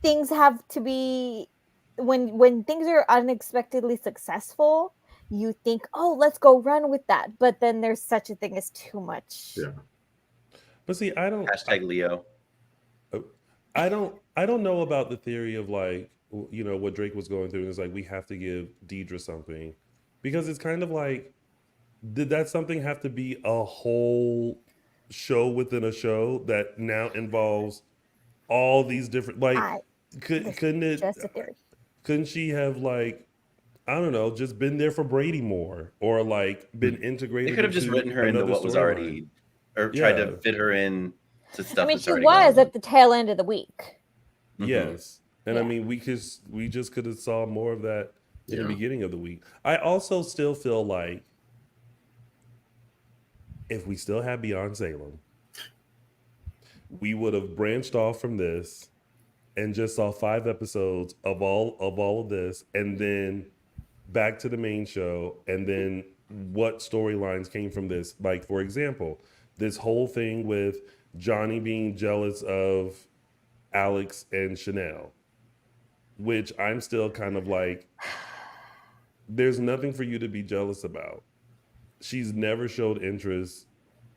things have to be when things are unexpectedly successful, you think, oh, let's go run with that. But then there's such a thing as too much. Yeah. but see, I don't. #Leo. I don't know about the theory of like what Drake was going through. And it's like we have to give Deidre something because it's kind of like, did that something have to be a whole show within a show that now involves all these different couldn't it Just a theory. couldn't she have like, I don't know, just been there for Brady more or like been integrated? They could have just into written her into another what was storyline. already, or tried Yeah. to fit her in to stuff. I mean, that's she already was going. at the tail end of the week. Yes. And I Yeah. mean, we just could have saw more of that in the Yeah. beginning of the week. I also still feel like if we still had Beyond Salem, we would have branched off from this and just saw 5 episodes of all of this, and then back to the main show, and then what storylines came from this. Like, for example, this whole thing with Johnny being jealous of Alex and Chanel, which I'm still kind of like, there's nothing for you to be jealous about. She's never showed interest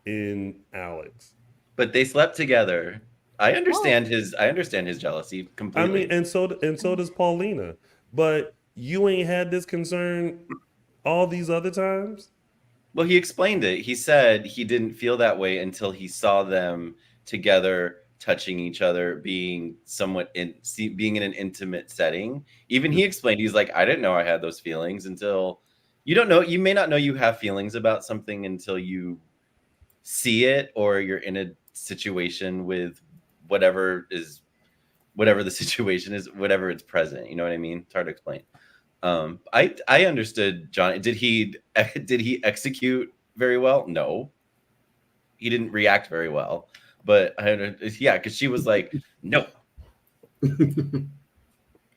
in Alex. But they slept together. I understand his jealousy I completely. mean, and so does Paulina. But you ain't had this concern all these other times. Well, he explained it. He said he didn't feel that way until he saw them together, touching each other, being being in an intimate setting. Even he explained, he's like, I didn't know I had those feelings until you may not know you have feelings about something until you see it, or you're in a situation with whatever the situation is, whatever it's present. You know what I mean? It's hard to explain. I understood John. Did he execute very well? No, he didn't react very well. But because she was like, no,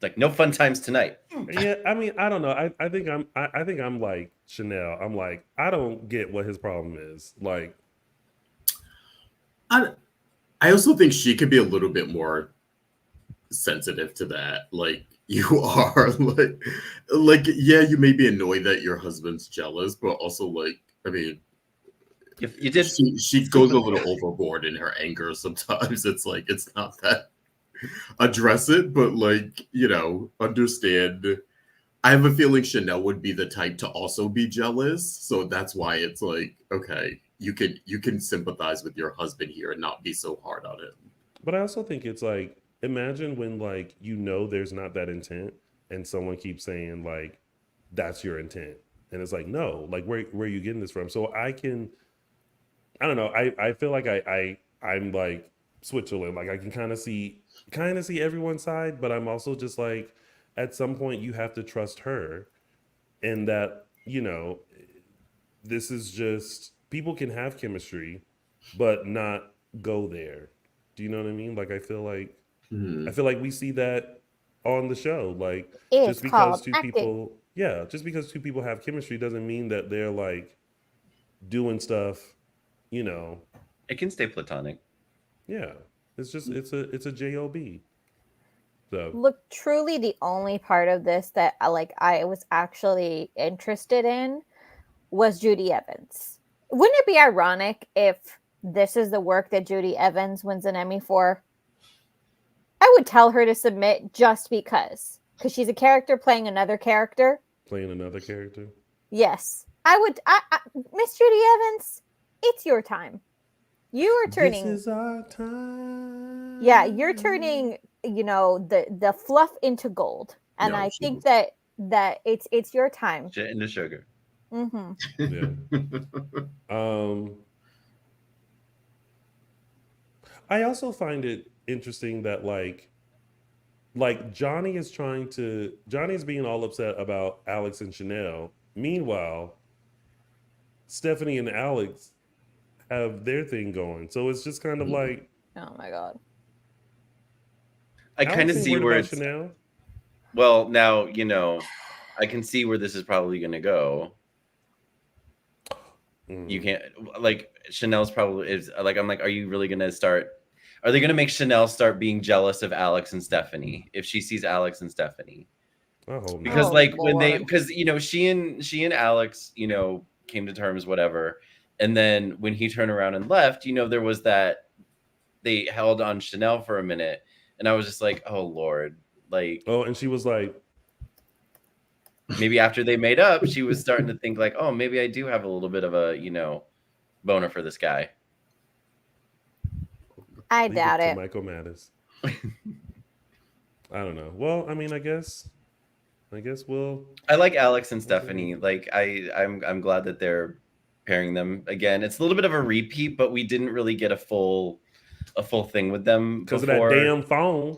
like no fun times tonight. Yeah, I mean, I don't know. I think I'm like Chanel. I'm like, I don't get what his problem is. Like, I also think she could be a little bit more sensitive to that. Like, you are like yeah, you may be annoyed that your husband's jealous, but also like, I mean, You did. She goes a little overboard in her anger sometimes. It's like, it's not that, address it, but like, understand. I have a feeling Chanel would be the type to also be jealous, so that's why it's like, okay, you can sympathize with your husband here and not be so hard on him. but I also think it's like, imagine when like there's not that intent, and someone keeps saying like, that's your intent, and it's like, no, like where are you getting this from? So I don't know. I feel like I'm like Switzerland. Like I can kind of see everyone's side, but I'm also just like, at some point you have to trust her, and that this is just, people can have chemistry, but not go there. Do you know what I mean? Like I feel like we see that on the show. Like It's called acting. just because two people have chemistry doesn't mean that they're like doing stuff. It can stay platonic. Yeah, it's just it's a job. So Look, truly the only part of this that I was actually interested in was Judy Evans. Wouldn't it be ironic if this is the work that Judy Evans wins an Emmy for? I would tell her to submit just because she's a character playing another character. Playing another character? Yes. I would. Miss Judy Evans, it's your time. You are turning. This is our time. Yeah, you're turning, the fluff into gold. And No, I she think that it's your time. Shit into sugar. Mm-hmm. Yeah. I also find it interesting that like Johnny's being all upset about Alex and Chanel. Meanwhile, Stephanie and Alex have their thing going. So it's just kind of like, Oh my God. I kind Alex of ain't see worried where about it's. Chanel. Well, now I can see where this is probably going to go. You can't Chanel's probably is like, I'm like, are you really gonna start? Are they gonna make Chanel start being jealous of Alex and Stephanie if she sees Alex and Stephanie? I hope not. Because Lord. because she and Alex came to terms, whatever, and then when he turned around and left, there was that they held on Chanel for a minute, and I was just like, oh Lord, and she was like, maybe after they made up, she was starting to think like, oh, maybe I do have a little bit of a, boner for this guy. I leave doubt to it. Michael Mattis. I don't know. Well, I mean, I guess we'll. I like Alex and Stephanie. Like I'm glad that they're pairing them again. It's a little bit of a repeat, but we didn't really get a full thing with them Because of before. that damn phone.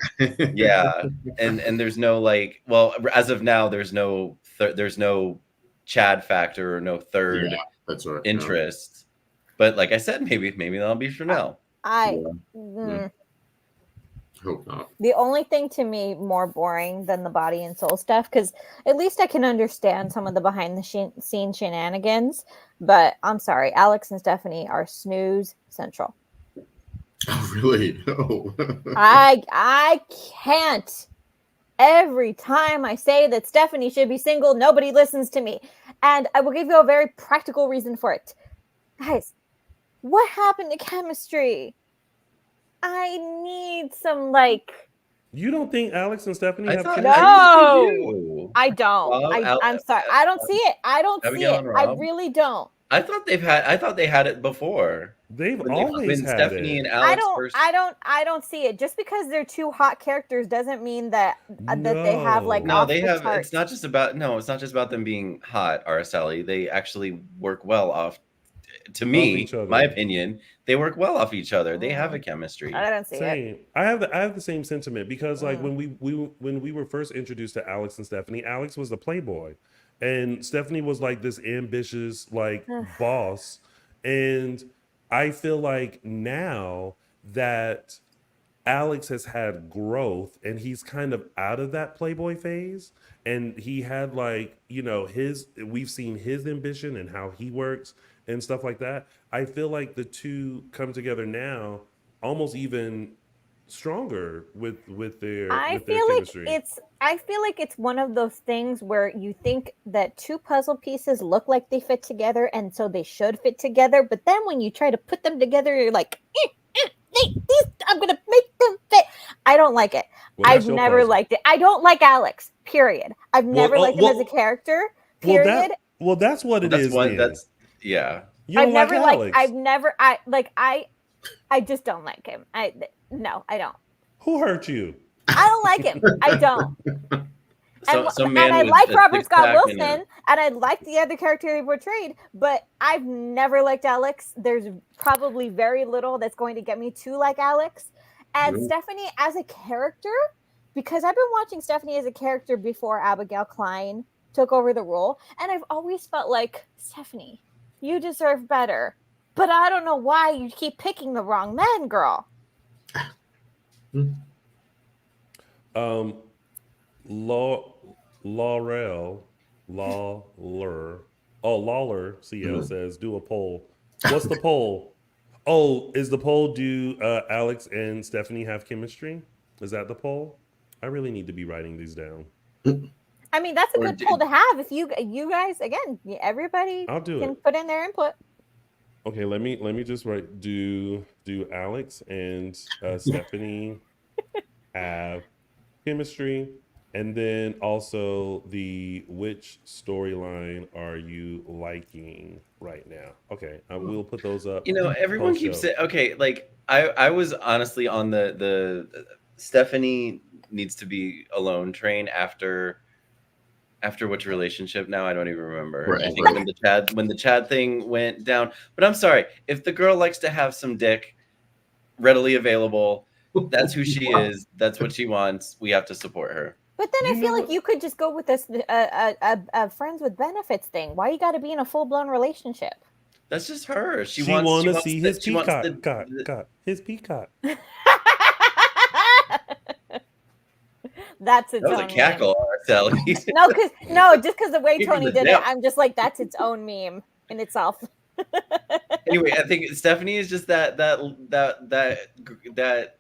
Yeah, and there's no as of now, there's no Chad factor or no third That's right. interest. But like I said, maybe that'll be Chanel. Hope not. The only thing to me more boring than the body and soul stuff, because at least I can understand some of the behind the scene shenanigans, but I'm sorry, Alex and Stephanie are snooze central. Oh, really? No. I can't. Every time I say that Stephanie should be single, nobody listens to me. And I will give you a very practical reason for it. Guys, what happened to chemistry? I need some You don't think Alex and Stephanie have chemistry? No, I don't. Well, I'm sorry. I don't see it. I don't see Abigail it. and I Rob? really don't. I thought they had it before. They've When always had Stephanie it. and Alex first. I don't see it. Just because they're two hot characters doesn't mean that they have No, off they the have. charts. It's not just about them being hot, Araceli. They actually work well off. To me, each other. my opinion, they work well off each other. They have a chemistry. I don't see it. Same. I have the same sentiment because when we were first introduced to Alex and Stephanie, Alex was the playboy, and Stephanie was like this ambitious boss. And I feel like now that Alex has had growth and he's kind of out of that playboy phase, and he had we've seen his ambition and how he works and stuff like that. I feel like the two come together now almost even stronger with their chemistry. I feel like it's one of those things where you think that two puzzle pieces look like they fit together and so they should fit together, but then when you try to put them together, you're like, I'm gonna make them fit. I don't like it. I've never liked it. I don't like Alex, period. I've never liked him as a character, period. That's what it is. Yeah. You don't like Alex. I just don't like him. I don't. Who hurt you? I don't like him. I don't. And I like Robert Scott Wilson, and I like the other character he portrayed, but I've never liked Alex. There's probably very little that's going to get me to like Alex. And Stephanie as a character, because I've been watching Stephanie as a character before Abigail Klein took over the role, and I've always felt like, Stephanie, you deserve better. But I don't know why you keep picking the wrong men, girl. Lawler CL says, do a poll. What's the poll? Oh, is the poll, do Alex and Stephanie have chemistry? Is that the poll? I really need to be writing these down. I mean, that's a good poll to have. If you guys, again, everybody I'll do can it. put in their input. Okay, let me just write. Do Alex and Stephanie have chemistry, and then also which storyline are you liking right now? Okay, we'll put those up. You know, everyone keeps saying, okay, like I was honestly on the Stephanie needs to be alone train after which relationship now? I don't even remember. Right. I think when the Chad thing went down. But I'm sorry, if the girl likes to have some dick readily available, that's who she is. That's what she wants. We have to support her. But then I feel like you could just go with this a friends with benefits thing. Why you got to be in a full blown relationship? That's just her. She wants to see his peacock. His peacock. That's its that was own a cackle, Araceli. just because the way Tony did it, I'm just like, that's its own meme in itself. Anyway, I think Stephanie is just that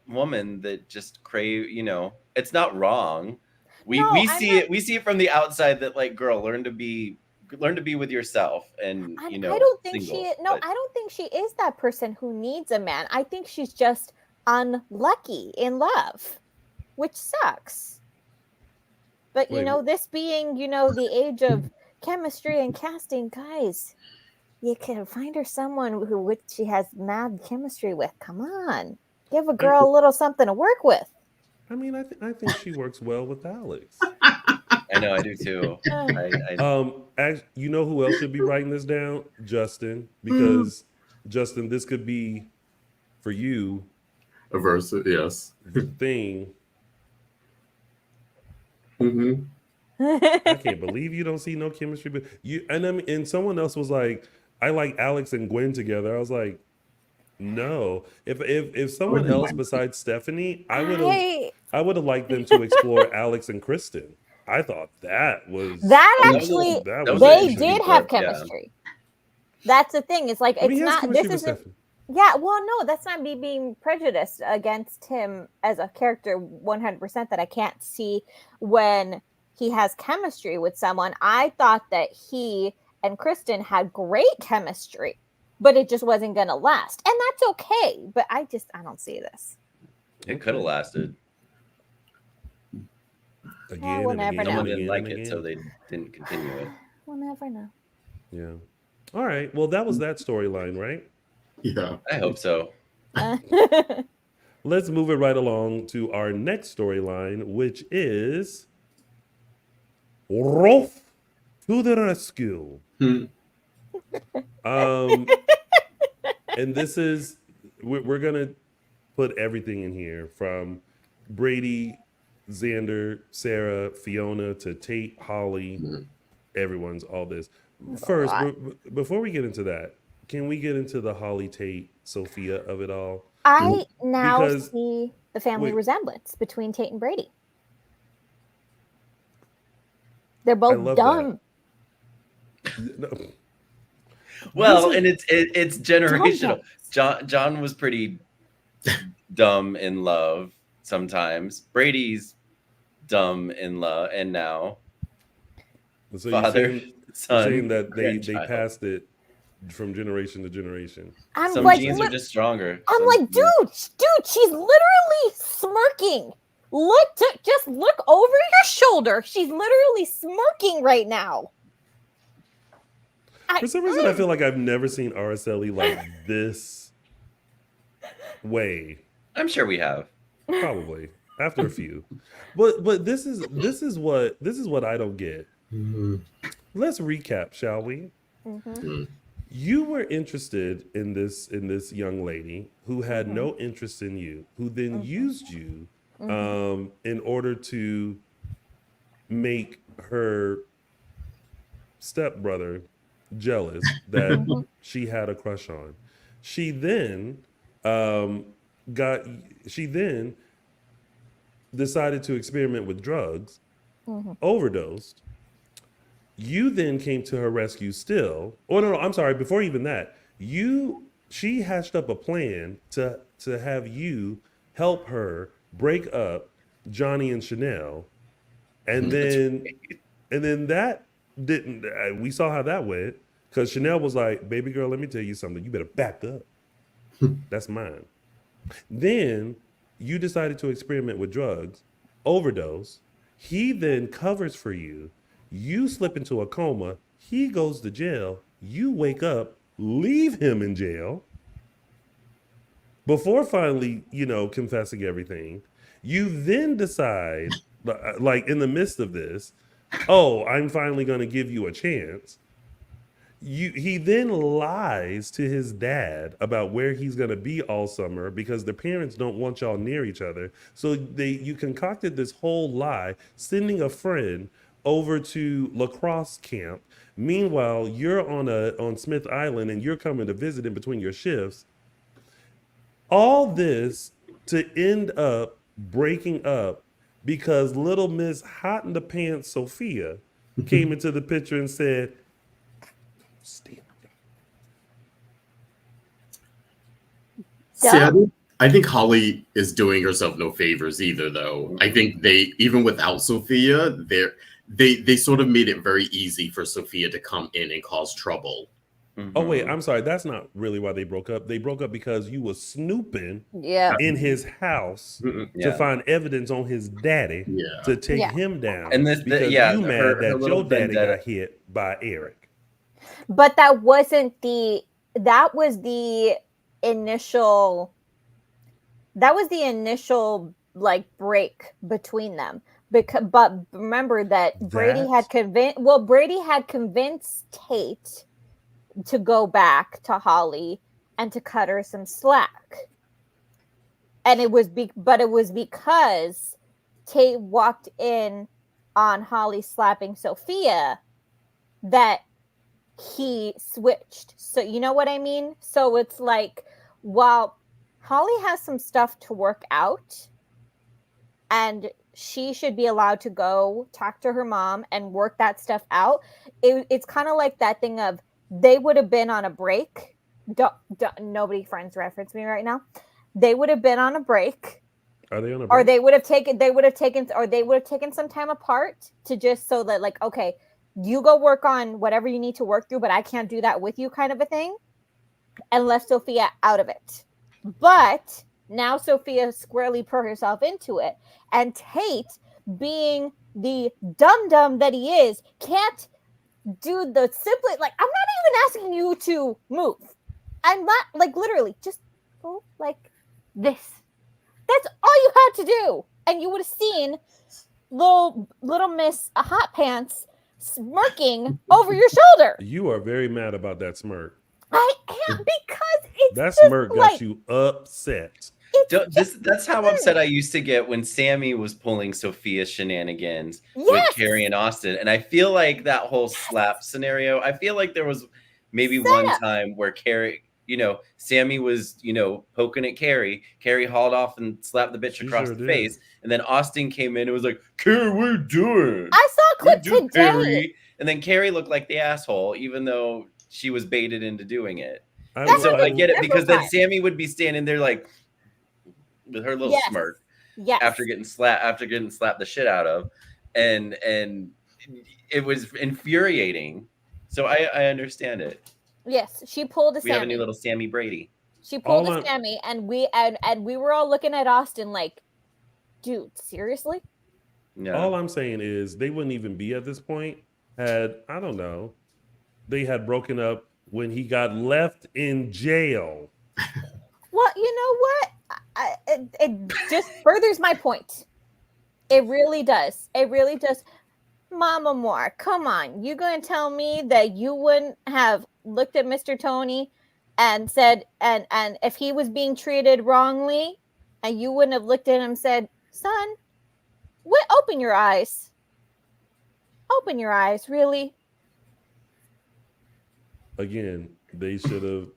woman that just crave. You know, it's not wrong. We see it from the outside that, like, girl, learn to be with yourself, and I don't think I don't think she is that person who needs a man. I think she's just unlucky in love, which sucks. But this being, the age of chemistry and casting, guys, you can find her someone which she has mad chemistry with. Come on, give a girl a little something to work with. I mean, I think she works well with Alex. I know, I do too. You know who else should be writing this down? Justin, because Justin, this could be for you a verse. Yes, the thing. Mm-hmm. I can't believe you don't see no chemistry, but and someone else was like, I like Alex and Gwen together. I was like, no. If someone else besides Stephanie, I would have liked them to explore Alex and Kristen. I thought they did have chemistry. Yeah. That's the thing. It's like it's not. This isn't. Yeah, well, no, that's not me being prejudiced against him as a character 100%, that I can't see when he has chemistry with someone. I thought that he and Kristen had great chemistry, but it just wasn't going to last. And that's okay, but I don't see this. It could have lasted. Again, we'll never know. Someone didn't like it, so they didn't continue it. We'll never know. Yeah. All right, well, that was that storyline, right? Yeah, I hope so. Let's move it right along to our next storyline, which is Rolf to the rescue. And this is, we're gonna put everything in here, from Brady, Xander, Sarah, Fiona, to Tate, Holly. Everyone's all this. First, before we get into that, can we get into the Holly, Tate, Sophia of it all? I now see the family resemblance between Tate and Brady. They're both dumb. No. Well, and it's generational. John was pretty dumb in love sometimes. Brady's dumb in love, and now father, son, saying that they passed it from generation to generation. Some genes are just stronger. I'm like, dude, she's literally smirking. Just look over your shoulder. She's literally smirking right now. For some reason, I feel like I've never seen Araceli like this way. I'm sure we have. Probably after a few, but this is what I don't get. Let's recap, shall we? You were interested in this young lady who had no interest in you, who then used you in order to make her stepbrother jealous that she had a crush on. She then decided to experiment with drugs, overdosed. You then came to her rescue still. Oh, no, I'm sorry. Before even that, she hatched up a plan to have you help her break up Johnny and Chanel, and then that didn't. We saw how that went because Chanel was like, "Baby girl, let me tell you something. You better back up. That's mine." Then you decided to experiment with drugs, overdose. He then covers for you. You slip into a coma. He goes to jail. You wake up, leave him in jail. Before finally, confessing everything, you then decide, like in the midst of this, oh, I'm finally going to give you a chance. He then lies to his dad about where he's going to be all summer because the parents don't want y'all near each other. So you concocted this whole lie, sending a friend over to lacrosse camp. Meanwhile, you're on Smith Island and you're coming to visit in between your shifts. All this to end up breaking up because little Miss Hot in the Pants Sophia came into the picture and said, "Stay." See, I think Holly is doing herself no favors either, though. I think even without Sophia, they sort of made it very easy for Sophia to come in and cause trouble. Mm-hmm. Oh wait, I'm sorry. That's not really why they broke up. They broke up because you was snooping in his house to find evidence on his daddy to take him down. And because you mad that your daddy got hit by Eric. But that was the initial like break between them. But remember that Brady had convinced Tate to go back to Holly and to cut her some slack. And it was because Tate walked in on Holly slapping Sophia that he switched. So you know what I mean? So it's like, while Holly has some stuff to work out and she should be allowed to go talk to her mom and work that stuff out, it's kind of like that thing of, they would have been on a break. Nobody friends reference me right now. They would have been on a break. Are they on a break? Or they would have taken some time apart to just so that, like, okay, you go work on whatever you need to work through, but I can't do that with you, kind of a thing, and left Sophia out of it. But now Sophia squarely put herself into it, and Tate, being the dum-dum that he is, can't do the simply, like, I'm not even asking you to move. I'm not, like, literally just go like this. That's all you had to do, and you would have seen little Miss Hot Pants smirking over your shoulder. You are very mad about that smirk. I am, because it's that smirk got you upset. That's how upset I used to get when Sammy was pulling Sophia's shenanigans with Carrie and Austin. And I feel like that whole slap scenario, I feel like there was maybe one time where Carrie, Sammy was, poking at Carrie. Carrie hauled off and slapped the bitch across the face. And then Austin came in and was like, "Carrie, what are you doing?" I saw a clip today. Carrie. And then Carrie looked like the asshole, even though she was baited into doing it. I get it, because then Sammy would be standing there like, with her little smirk after getting slapped the shit out of, and it was infuriating. So I understand it. Yes, she pulled a Sammy. We have a new little Sammy Brady. She pulled a Sammy, and we were all looking at Austin like, dude, seriously? No. All I'm saying is they wouldn't even be at this point had, I don't know, they had broken up when he got left in jail. Well, you know what? It just furthers my point. It really does. It really does. Mama Moore, come on. You going to tell me that you wouldn't have looked at Mr. Tony and said, and if he was being treated wrongly, and you wouldn't have looked at him and said, "Son, open your eyes. Open your eyes, really?" Again, they should have.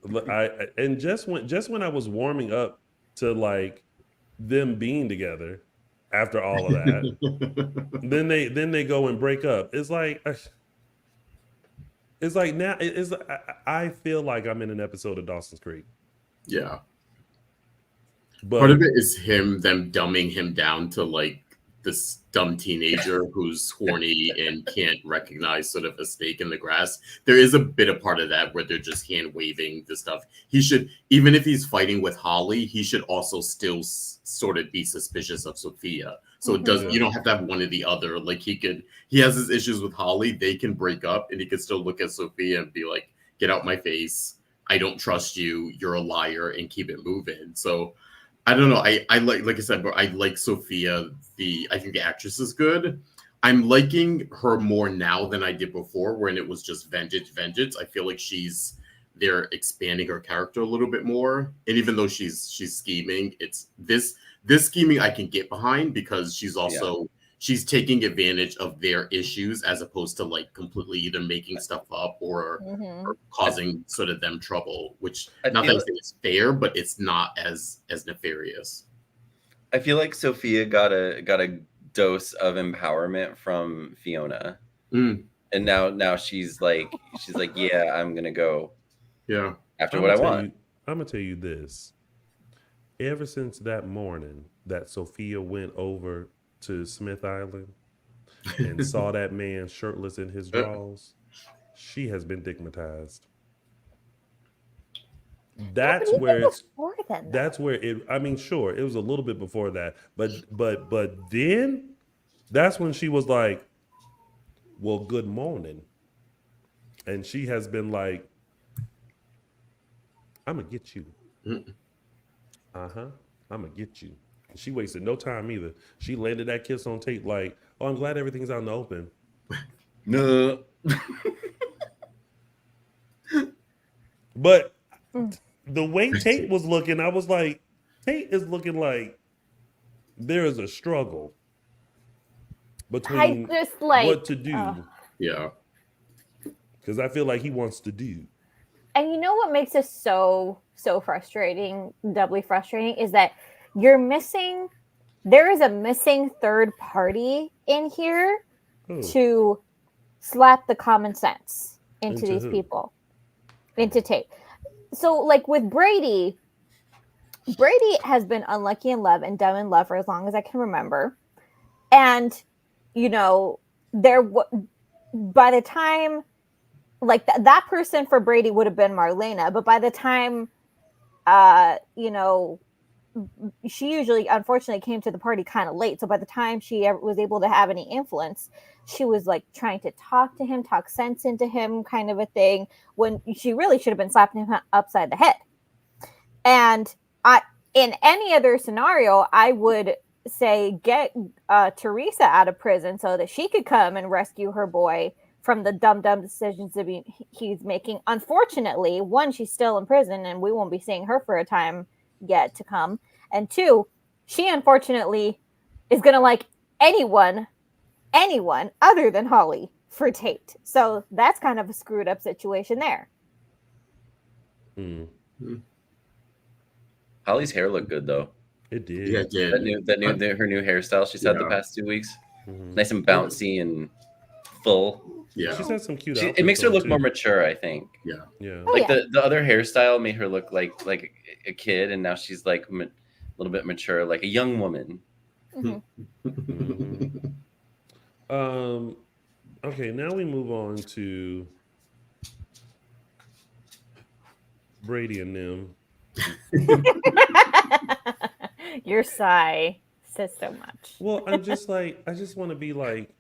And just when I was warming up to like them being together after all of that, then they go and break up. It's like now I feel like I'm in an episode of Dawson's Creek. Yeah. But part of it is them dumbing him down to like this dumb teenager who's horny and can't recognize sort of a snake in the grass. There is a bit of part of that where they're just hand waving the stuff. He should, even if he's fighting with Holly, he should also still sort of be suspicious of Sophia. So it doesn't, you don't have to have one or the other. Like he has his issues with Holly, they can break up, and he could still look at Sophia and be like, get out my face. I don't trust you. You're a liar, and keep it moving. So I don't know. I like I said, but I like Sophia. I think the actress is good. I'm liking her more now than I did before, when it was just vengeance. I feel like they're expanding her character a little bit more. And even though she's scheming, it's this scheming I can get behind, because she's also she's taking advantage of their issues, as opposed to like completely either making stuff up or causing sort of them trouble, which not that I think it's fair, but it's not as nefarious. I feel like Sophia got a dose of empowerment from Fiona. And now she's like, yeah, I'm gonna go after what I want. I'm gonna tell you this. Ever since that morning that Sophia went over to Smith Island and saw that man shirtless in his drawers, she has been stigmatized. That's where it's. That's where it. I mean, sure, it was a little bit before that, but then that's when she was like, "Well, good morning," and she has been like, "I'm gonna get you." I'm gonna get you. She wasted no time either. She landed that kiss on Tate like, "Oh, I'm glad everything's out in the open." No. But the way Tate was looking, I was like, Tate is looking like there is a struggle between what to do. Yeah. Because I feel like he wants to do. And you know what makes this so frustrating, doubly frustrating, is that there is a missing third party in here to slap the common sense into these people, into Tate. So like with Brady has been unlucky in love and dumb in love for as long as I can remember. And, you know, by the time, like that person for Brady would have been Marlena, but by the time, you know, she usually, unfortunately, came to the party kind of late. So by the time she was able to have any influence, she was like trying to talk to him, talk sense into him, kind of a thing, when she really should have been slapping him upside the head. And in any other scenario, I would say get Teresa out of prison so that she could come and rescue her boy from the dumb decisions that he's making. Unfortunately, one, she's still in prison and we won't be seeing her for a time yet to come. And two, she unfortunately is going to like anyone other than Holly for Tate. So that's kind of a screwed up situation there. Holly's hair looked good though. It did. Yeah, it did. Her new hairstyle she's had the past 2 weeks. Nice and bouncy and full. Yeah, she's had some cute. It makes her look more mature, I think. Yeah. Like the other hairstyle made her look like a kid, and now she's like a little bit mature, like a young woman. Okay, now we move on to Brady and them. Your sigh says so much. Well, I just want to be like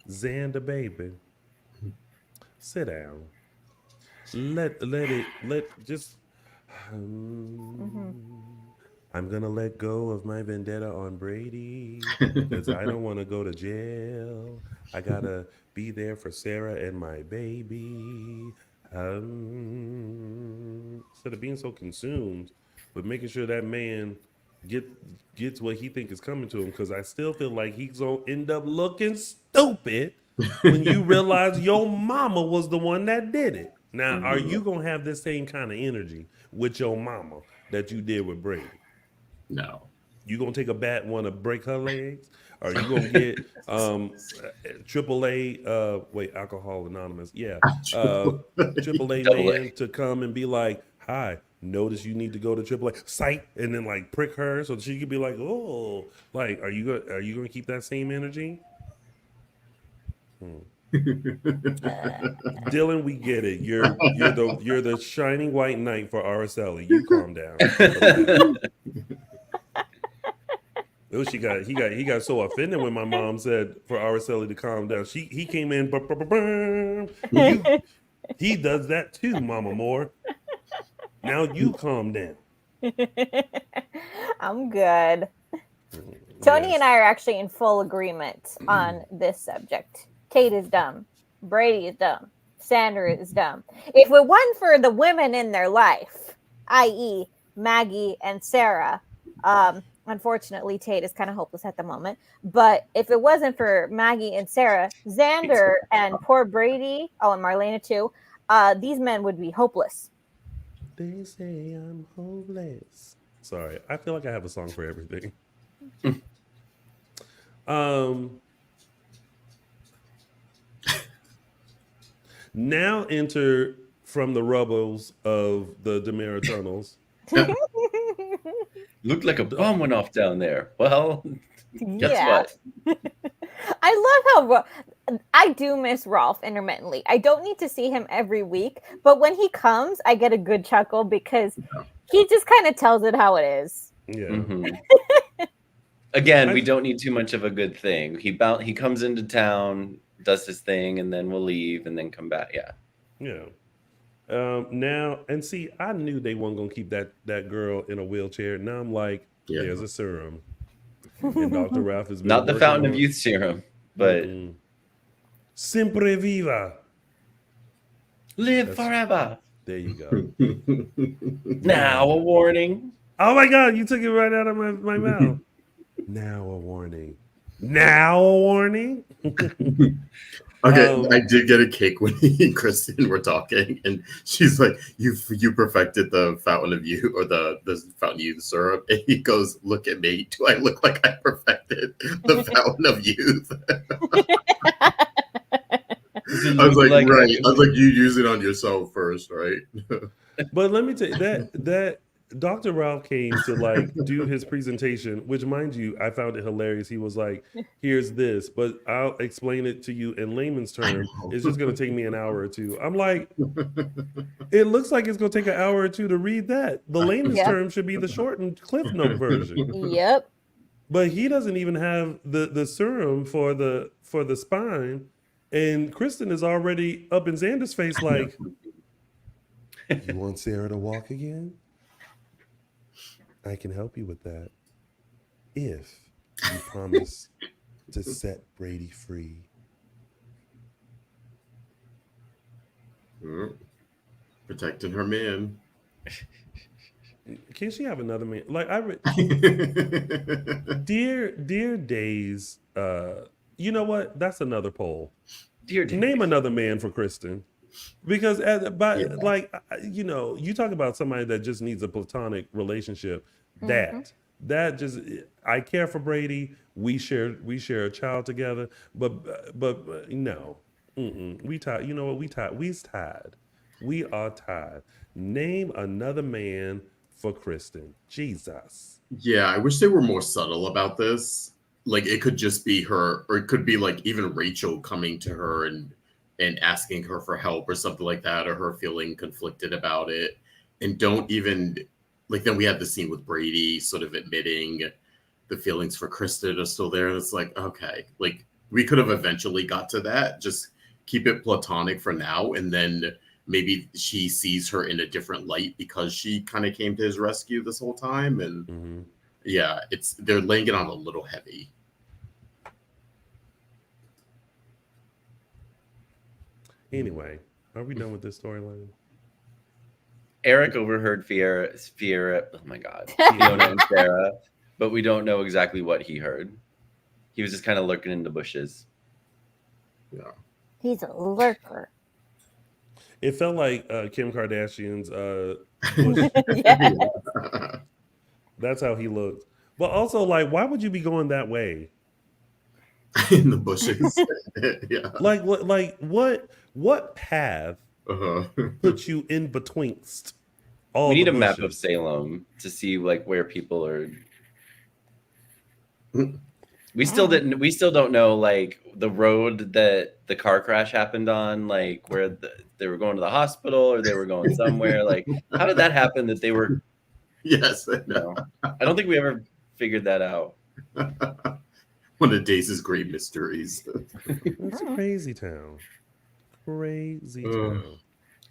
Xander, baby. Sit down. I'm gonna let go of my vendetta on Brady because I don't want to go to jail. I gotta be there for Sarah and my baby. Instead of being so consumed with making sure that man gets what he think is coming to him, because I still feel like he's gonna end up looking stupid when you realize your mama was the one that did it. Now, are you gonna have this same kind of energy with your mama that you did with Brady? No. You gonna take a bat and want to break her legs? Or you gonna get AAA Alcohol Anonymous, AAA man to come and be like, "Hi, notice you need to go to AAA, sight, and then like prick her so she could be like, oh, like, are you gonna keep that same energy? Dylan, we get it. You're the shining white knight for Araceli. You calm down. Oh, he got so offended when my mom said for Araceli to calm down. He came in. He does that too, Mama Moore. Now you calm down. I'm good. Tony and I are actually in full agreement on this subject. Tate is dumb. Brady is dumb. Sandra is dumb. If it wasn't for the women in their life, i.e. Maggie and Sarah, unfortunately, Tate is kind of hopeless at the moment. But if it wasn't for Maggie and Sarah, Xander and poor Brady, and Marlena too, these men would be hopeless. They say I'm hopeless. Sorry, I feel like I have a song for everything. Now enter from the rubbles of the Demera tunnels. Looked like a bomb went off down there. Well, guess what? I love how I do miss Rolf intermittently. I don't need to see him every week, but when he comes, I get a good chuckle because he just kind of tells it how it is. Yeah. Mm-hmm. Again, we don't need too much of a good thing. He comes into town, does his thing, and then we'll leave and then come back. Yeah. Yeah. Now, and see, I knew they weren't going to keep that girl in a wheelchair. Now I'm like, there's a serum. And Dr. Ralph has been not the Fountain of Youth serum, but Sempre Viva. Live forever. There you go. Now a warning. Oh my God, you took it right out of my mouth. Now a warning. Now a warning. Okay, I did get a kick when he and Kristen were talking, and she's like, "You perfected the Fountain of Youth or the Fountain of Youth syrup," and he goes, "Look at me. Do I look like I perfected the Fountain of Youth?" I was like, right. I was like, you use it on yourself first, right? But let me tell you that Dr. Ralph came to like do his presentation, which, mind you, I found it hilarious. He was like, here's this, but I'll explain it to you in layman's terms. It's just going to take me an hour or two. I'm like, it looks like it's going to take an hour or two to read that. The layman's term should be the shortened Cliff Note version. Yep. But he doesn't even have the serum for the spine. And Kristen is already up in Xander's face like, you want Sarah to walk again? I can help you with that if you promise to set Brady free. Protecting her man. Can she have another man? Like Dear Days, you know what? That's another poll. Name another man for Kristen. Because you talk about somebody that just needs a platonic relationship. That just, I care for Brady. We share a child together. But no, we tied. You know what? We tied. We's tied. We are tied. Name another man for Kristen. Jesus. Yeah, I wish they were more subtle about this. Like it could just be her, or it could be like even Rachel coming to her and asking her for help or something like that, or her feeling conflicted about it. And don't even, like, then we had the scene with Brady sort of admitting the feelings for Kristen are still there. And it's like, okay, like we could have eventually got to that. Just keep it platonic for now. And then maybe she sees her in a different light because she kind of came to his rescue this whole time. And they're laying it on a little heavy. Anyway, are we done with this storyline? Eric overheard Fiona, oh my God, Fiona and Sarah, but we don't know exactly what he heard. He was just kind of lurking in the bushes. Yeah. He's a lurker. It felt like Kim Kardashian's That's how he looked. But also, like, why would you be going that way? In the bushes. Yeah. Like what path put you in betweenst? all we need the a map of bushes. Salem to see like where people are. We still don't know like the road that the car crash happened on, like where they were going to the hospital or they were going somewhere. Like, how did that happen that they were? Yes. I don't think we ever figured that out. One of Days' great mysteries. It's a crazy town. Crazy town.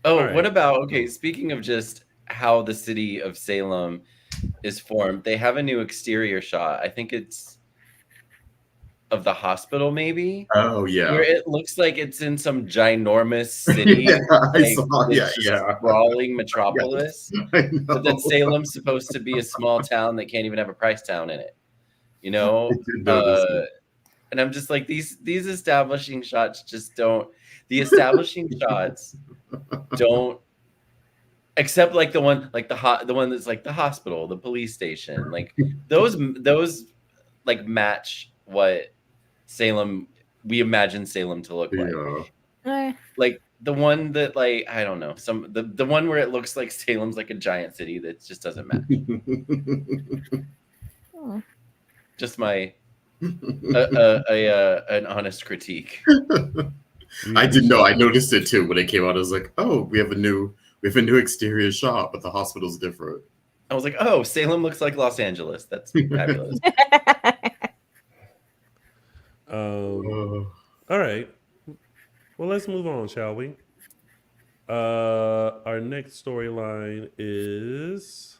Oh, right. what about, okay, speaking of just how the city of Salem is formed, they have a new exterior shot. I think it's of the hospital, maybe. Oh yeah. Where it looks like it's in some ginormous city. Yeah, I like, saw. this just sprawling metropolis. Yes, I know. But that Salem's supposed to be a small town that can't even have a price town in it. You know? I did notice it. And I'm just like, these establishing shots just don't. The establishing shots don't, except like the one that's like the hospital, the police station, like those like match what Salem, we imagine Salem to look like. Yeah. Like the one that, like, I don't know, the one where it looks like Salem's like a giant city that just doesn't match. Just my an honest critique. I didn't know. I noticed it too when it came out. I was like, oh, we have a new exterior shot, but the hospital's different. I was like, oh, Salem looks like Los Angeles. That's fabulous. All right. Well, let's move on, shall we? Our next storyline is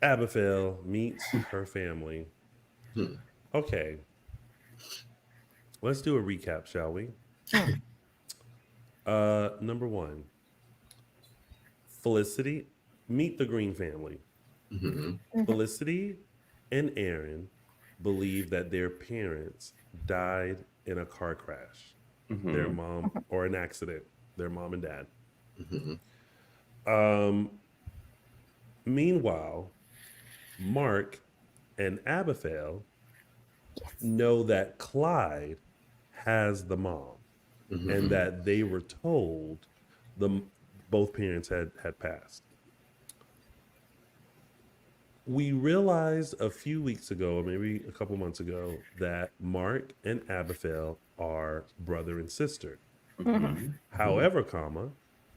Abigail meets her family. Okay. Let's do a recap, shall we? Number one, Felicity, meet the Green family. Felicity and Aaron believe that their parents died in a car crash. Their mom, or an accident. Their mom and dad. Meanwhile, Mark and Abigail know that Clyde has the mom, and that they were told both parents had passed. We realized a few weeks ago, or maybe a couple months ago, that Mark and Abigail are brother and sister. However,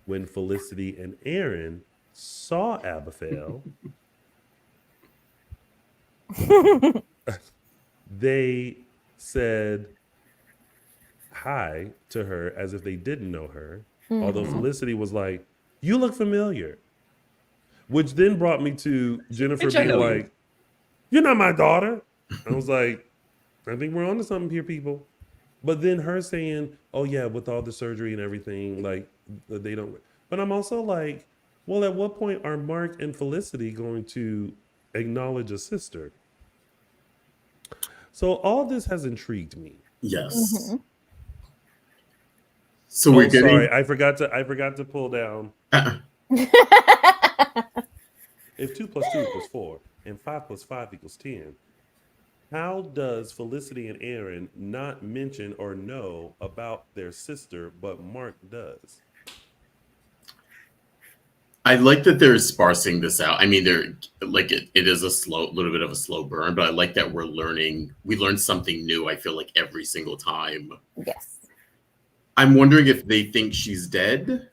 when Felicity and Aaron saw Abigail, they said hi to her as if they didn't know her. Although Felicity was like, "You look familiar," which then brought me to Jennifer being like, "You're not my daughter." I was like, I think we're onto something here, people. But then her saying, "Oh yeah, with all the surgery and everything, like they don't." But I'm also like, well, at what point are Mark and Felicity going to acknowledge a sister? So all this has intrigued me. Yes. So we're getting. Sorry, I forgot to pull down. If 2 + 2 = 4 and 5 + 5 = 10, how does Felicity and Aaron not mention or know about their sister, but Mark does? I like that they're sparsing this out. I mean, they're like it is a little bit of a slow burn, but I like that we learn something new. I feel like every single time. Yes. I'm wondering if they think she's dead.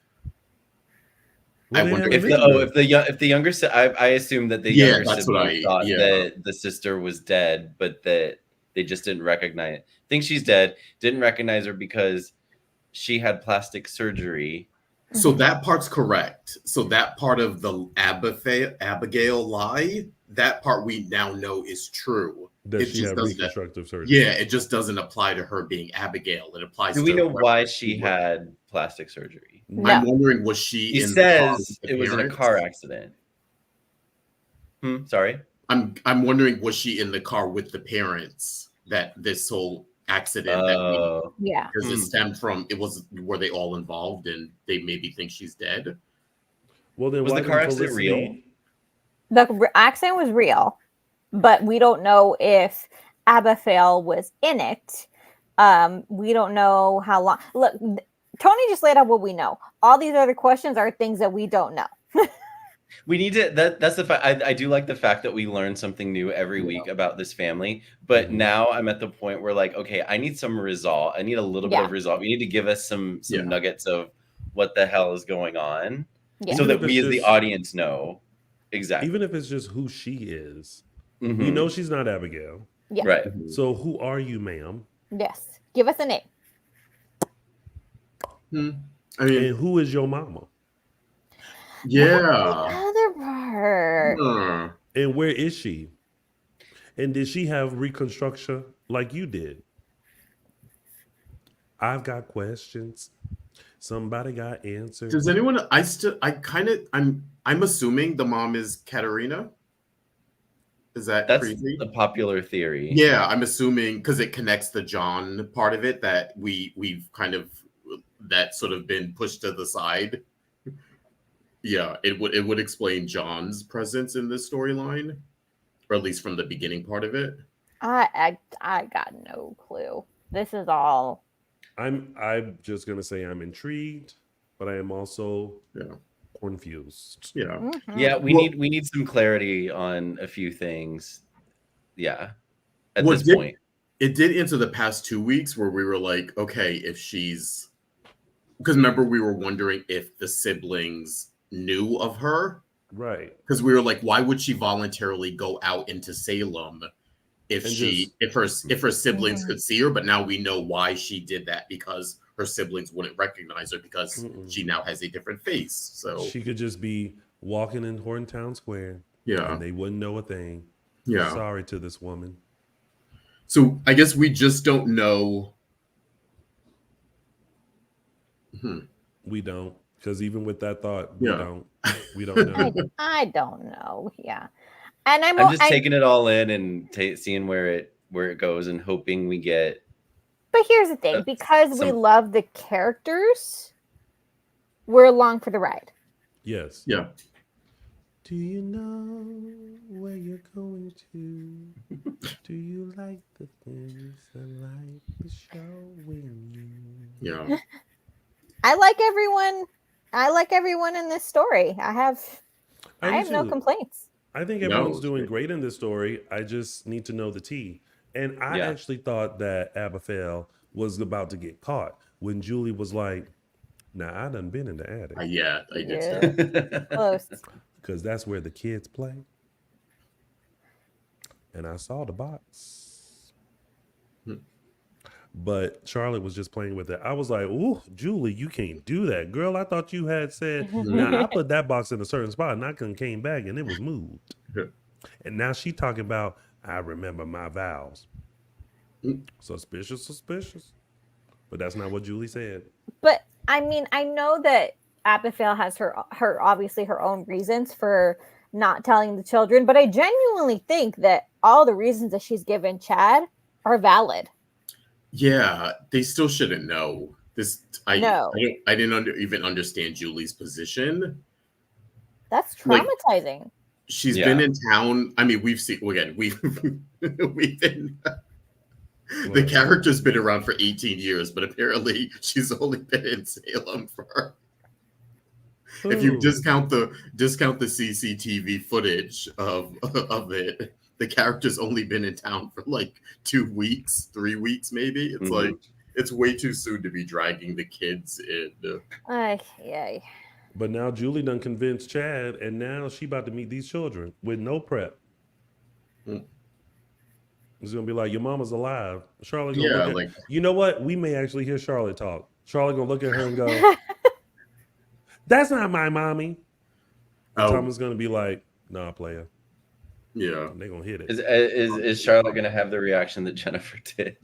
Well, I wonder if the younger I assume that the younger sibling thought that the sister was dead, but that they just didn't recognize it. Think she's dead, didn't recognize her because she had plastic surgery. So that part's correct. So that part of the Abigail lie, that part we now know is true. That she had reconstructive surgery. Yeah, it just doesn't apply to her being Abigail. It applies. Do we know why she had plastic surgery? No. I'm wondering, was she? He says it was in a car accident. Sorry. I'm wondering, was she in the car with the parents that this whole accident? Yeah. Because it stemmed from were they all involved and they maybe think she's dead? Well, then was the car accident real? The accident was real, but we don't know if Abigail was in it. We don't know how long. Look, Tony just laid out what we know. All these other questions are things that we don't know. We need to. That's the fact. I do like the fact that we learn something new every week about this family. But now I'm at the point where, like, okay, I need some resolve. I need a little bit of resolve. You need to give us some nuggets of what the hell is going on, so that we as the audience know exactly. Even if it's just who she is, you know, she's not Abigail. Yeah. Right. So who are you, ma'am? Yes. Give us a name. I mean, and who is your mama? Yeah. The other part. And where is she? And did she have reconstruction like you did? I've got questions. Somebody got answers. Does anyone? I'm assuming the mom is Katerina. Is that's crazy? The popular theory? Yeah, I'm assuming because it connects the John part of it that we've kind of that sort of been pushed to the side. Yeah, it would explain John's presence in this storyline, or at least from the beginning part of it. I got no clue. This is all. I'm just gonna say I'm intrigued, but I am also confused. Yeah. Mm-hmm. Yeah, we need some clarity on a few things. Yeah. At this point. It did into the past 2 weeks where we were like, okay, if she's because remember we were wondering if the siblings knew of her. Right. Because we were like, why would she voluntarily go out into Salem if her siblings could see her? But now we know why she did that, because her siblings wouldn't recognize her because she now has a different face. So she could just be walking in Horntown Square. Yeah. And they wouldn't know a thing. Yeah. Sorry to this woman. So I guess we just don't know. We don't. Because even with that thought, we don't know. I don't know. Yeah. And I'm just taking it all in and seeing where it goes and hoping we get. But here's the thing, because we love the characters, we're along for the ride. Yes. Yeah. Do you know where you're going to? Do you like the things I like to show when you? Yeah. I like everyone in this story. I have no complaints. I think everyone's doing great in this story. I just need to know the tea. And I actually thought that Abigail was about to get caught when Julie was like, "Nah, I done been in the attic." Yeah, I did. Close. Because that's where the kids play. And I saw the box. But Charlotte was just playing with it. I was like, "Ooh, Julie, you can't do that. Girl, I thought you had said, nah, I put that box in a certain spot and I came back and it was moved." And now she talking about, "I remember my vows." Suspicious. But that's not what Julie said. But I mean, I know that Abigail has her obviously her own reasons for not telling the children, but I genuinely think that all the reasons that she's given Chad are valid. Yeah, they still shouldn't know this. I didn't even understand Julie's position. That's traumatizing. Like, she's been in town. I mean, we've seen again. We've been. The character's been around for 18 years, but apparently she's only been in Salem for. If you discount the CCTV footage of it, the character's only been in town for like 2 weeks, 3 weeks, maybe. It's like it's way too soon to be dragging the kids in. But now Julie done convinced Chad, and now she about to meet these children with no prep. It's gonna be like, your mama's alive. Charlotte gonna look at, you know what? We may actually hear Charlotte talk. Charlotte gonna look at her and go, "That's not my mommy." Thomas gonna be like, "Nah, player." Yeah, and they're gonna hit it. Is Charlotte gonna have the reaction that Jennifer did?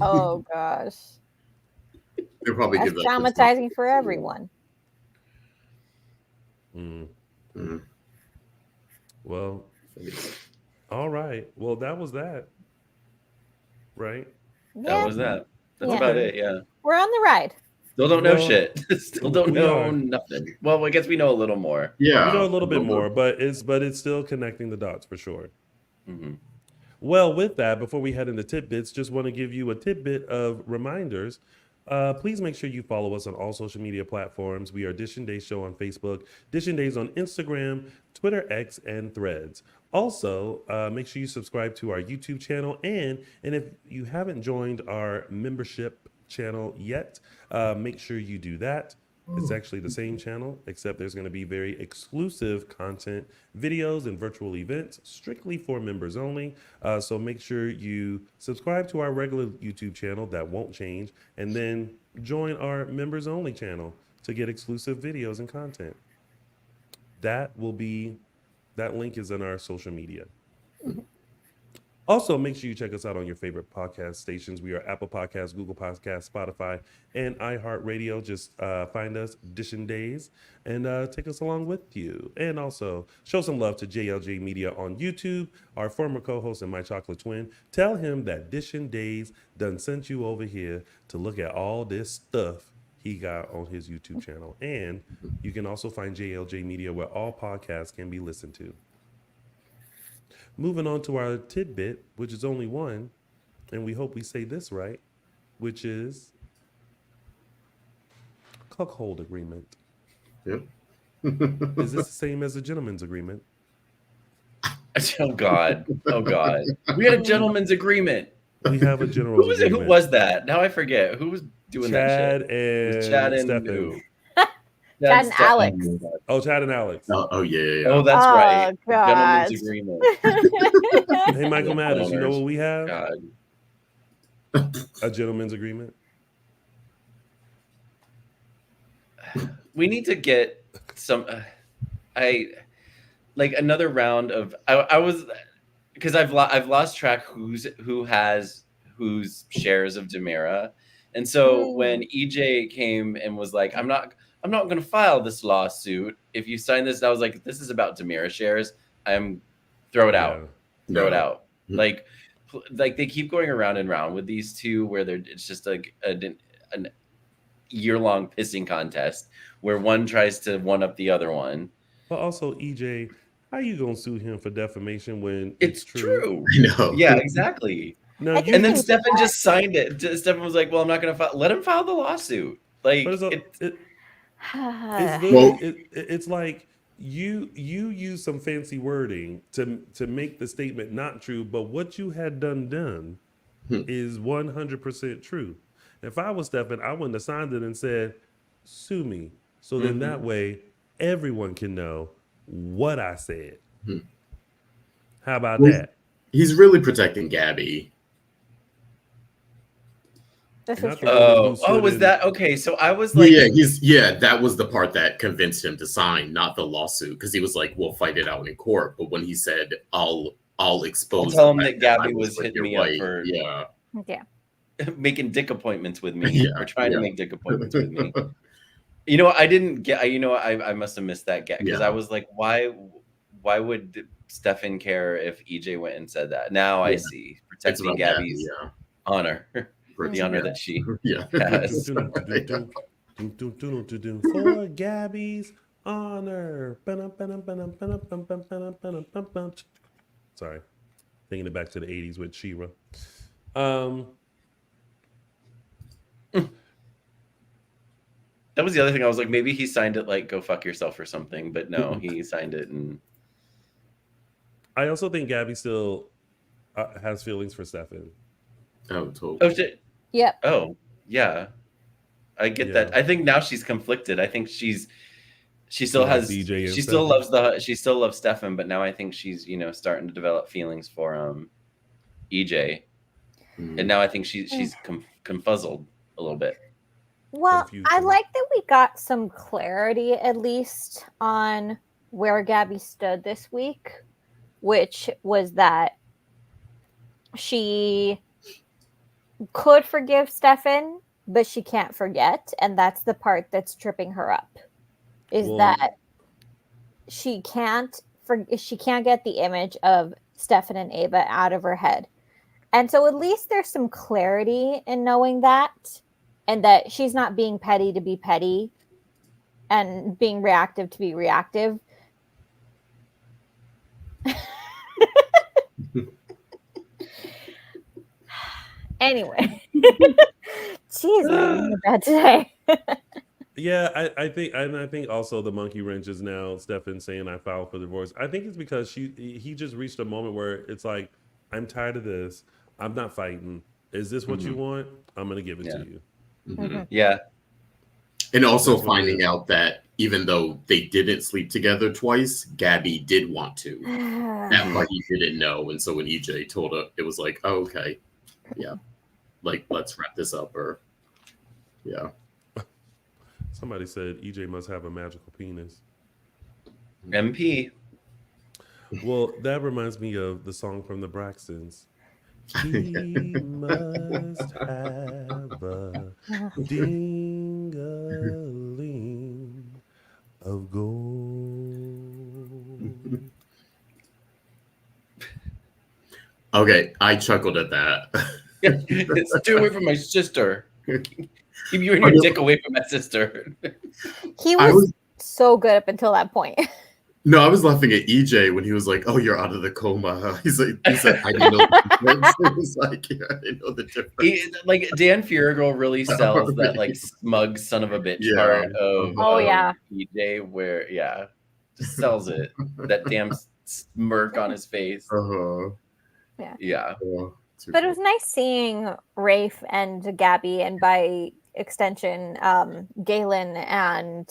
Oh gosh, they'll probably that's give that traumatizing for everyone. Well, all right. Well, that was that. Right? Yeah. That was that. That's about it, yeah. We're on the ride. Still don't know shit. Still don't know nothing. Well, I guess we know a little more. Yeah. We know a little bit more, but it's still connecting the dots for sure. Well, with that, before we head into tidbits, just want to give you a tidbit of reminders. Please make sure you follow us on all social media platforms. We are Dishin Days Show on Facebook, Dishin Days on Instagram, Twitter, X, and Threads. Also, make sure you subscribe to our YouTube channel. And if you haven't joined our membership channel yet, make sure you do that. It's actually the same channel, except there's going to be very exclusive content, videos, and virtual events strictly for members only. So make sure you subscribe to our regular YouTube channel. That won't change. And then join our members only channel to get exclusive videos and content. That link is in our social media. Also, make sure you check us out on your favorite podcast stations. We are Apple Podcasts, Google Podcasts, Spotify, and iHeartRadio. Just find us, Dishin Days, and take us along with you. And also, show some love to JLJ Media on YouTube, our former co-host and my chocolate twin. Tell him that Dishin Days done sent you over here to look at all this stuff he got on his YouTube channel. And you can also find JLJ Media where all podcasts can be listened to. Moving on to our tidbit, which is only one, and we hope we say this right, which is cuckold agreement. Yep. Is this the same as a gentleman's agreement? Oh God. We had a gentleman's agreement. We have a general agreement. Who was that? Now I forget. Who was doing that shit? And Chad and Stefan. who? Chad and Alex. Oh, Chad and Alex. Oh yeah. Oh, that's right. God. Gentleman's agreement. Hey, Michael Mathers, you know what we have? God. A gentleman's agreement. We need to get some. I like another round of. I was because I've lost track who has whose shares of Demira, and so when EJ came and was like, I'm not going to file this lawsuit if you sign this. I was like, this is about Demira shares. Throw it out. Throw it out. Like they keep going around and around with these two where it's just like an year-long pissing contest where one tries to one up the other one. But also, EJ, how you gonna sue him for defamation when it's true? I know. Yeah, exactly. No, and then Stefan just signed it. Stefan was like, well, I'm not going to file. Let him file the lawsuit. Like, it's like you use some fancy wording to make the statement not true, but what you had done is 100% true. If I was Stefan, I wouldn't have signed it and said, sue me. So then that way everyone can know what I said. How about that? He's really protecting Gabi. This is true. Was that okay? So I was like, that was the part that convinced him to sign, not the lawsuit, because he was like, "We'll fight it out in court." But when he said, "I'll expose," tell him that Gabi was hitting me up for making dick appointments with me, or trying to make dick appointments with me. You know, I didn't get. You know, I must have missed that because I was like, why would Stefan care if EJ went and said that? Now I see, protecting Gabi's honor. The honor that she has. For Gabi's honor. Sorry. Thinking it back to the 80s with She-Ra. That was the other thing. I was like, maybe he signed it like, go fuck yourself or something. But no, he signed it. And I also think Gabi still has feelings for Stefan. Oh, totally. Oh, shit. Yep. Oh, yeah. I get that. I think now she's conflicted. I think she still loves Stefan, but now I think she's, starting to develop feelings for EJ. And now I think she's confuzzled a little bit. Well, I like that we got some clarity at least on where Gabi stood this week, which was that she could forgive Stefan, but she can't forget, and that's the part that's tripping her up. That she can't get the image of Stefan and Ava out of her head. And so at least there's some clarity in knowing that, and that she's not being petty to be petty and being reactive to be reactive. Anyway, Jeez, I'm in bed today. Yeah, I think also the monkey wrench is now Stefan saying I filed for divorce. I think it's because he just reached a moment where it's like, I'm tired of this. I'm not fighting. Is this what you want? I'm gonna give it to you. Yeah. And also That's what it finding is. out that even though they didn't sleep together twice, Gabby did want to. That part he didn't know. And so when EJ told her, it was like, oh, okay. Yeah. Like, let's wrap this up. Or, yeah. Somebody said EJ must have a magical penis. MP. Well, that reminds me of the song from the Braxtons. He must have a ding-a-ling of gold. Okay, I chuckled at that. Stay away from my sister. Keep you and your dick away from my sister. He was so good up until that point. No, I was laughing at EJ when he was like, "Oh, you're out of the coma." He's like, I didn't know the difference. It was like, yeah, I didn't know the difference. Like Dan Fiergirl really sells that like smug son of a bitch part of EJ, where just sells it. That damn smirk on his face. Yeah. But it was nice seeing Rafe and Gabby, and by extension, Galen and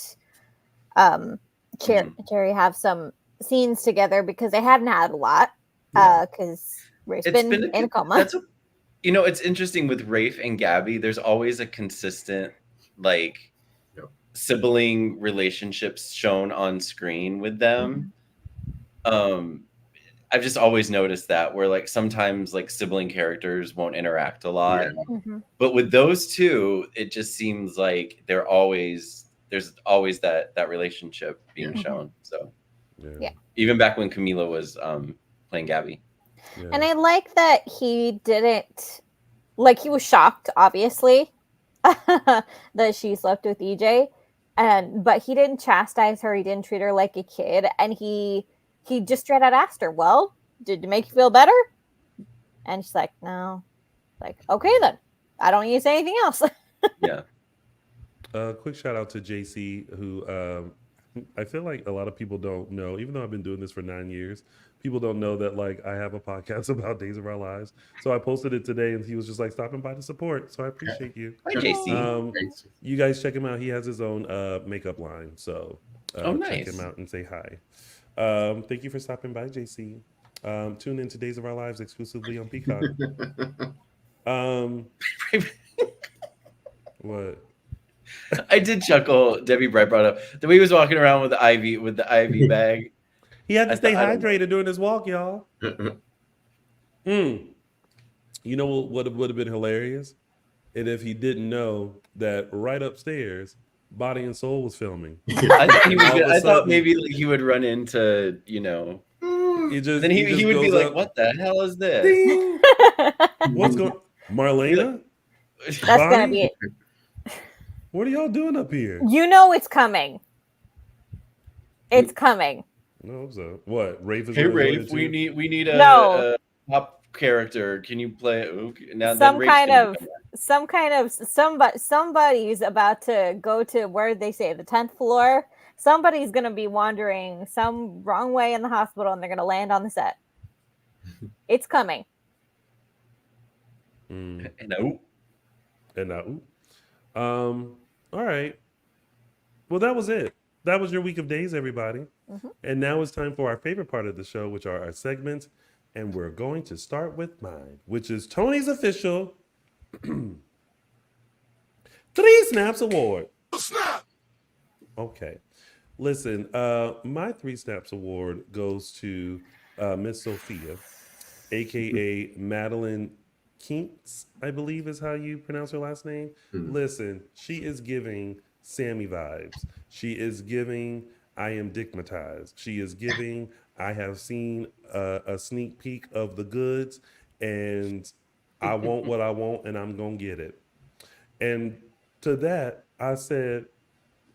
Cherry have some scenes together because they hadn't had a lot. Because Rafe's been in a coma. It's interesting with Rafe and Gabby. There's always a consistent like sibling relationships shown on screen with them. I've just always noticed that where like sometimes like sibling characters won't interact a lot, but with those two, it just seems like there's always that relationship being shown. So even back when Camila was playing Gabby. And I like that he didn't, like, he was shocked, obviously, that she slept with EJ, but he didn't chastise her. He didn't treat her like a kid, and he just straight out asked her, "Well, did it make you feel better?" And she's like, "No." Like, okay then, I don't need to say anything else. Quick shout out to JC, who I feel like a lot of people don't know, even though I've been doing this for 9 years, people don't know that like I have a podcast about Days of Our Lives. So I posted it today and he was just like stopping by to support. So I appreciate you. Hi, JC. You guys check him out. He has his own makeup line. So check him out and say hi. Thank you for stopping by, JC. Tune in to Days of Our Lives exclusively on Peacock. What? I did chuckle. Debbie Bright brought up the way he was walking around with the IV bag. He had to stay hydrated during his walk, y'all. You know what would have been hilarious? And if he didn't know that right upstairs, Body and Soul was filming. I thought maybe like, he would run into, then he would be like, "What the hell is this? What's going on? Marlena? That's gonna be it. What are y'all doing up here? You know it's coming. It's coming. No, so what? Rafe is Hey Rafe, we need a pop character. Can you play? Okay. Now somebody's about to go to where they say the 10th floor. Somebody's gonna be wandering some wrong way in the hospital, and they're gonna land on the set. It's coming. No. All right. Well, that was it. That was your week of days, everybody. And now it's time for our favorite part of the show, which are our segments. And we're going to start with mine, which is Tony's official 3 Snaps Award. Snap! Okay. Listen, my 3 Snaps Award goes to Miss Sophia, a.k.a. Madeline Kinks, I believe is how you pronounce her last name. Listen, she is giving Sammy vibes. She is giving I am digmatized. She is giving I have seen a sneak peek of the goods and I want what I want and I'm going to get it. And to that, I said,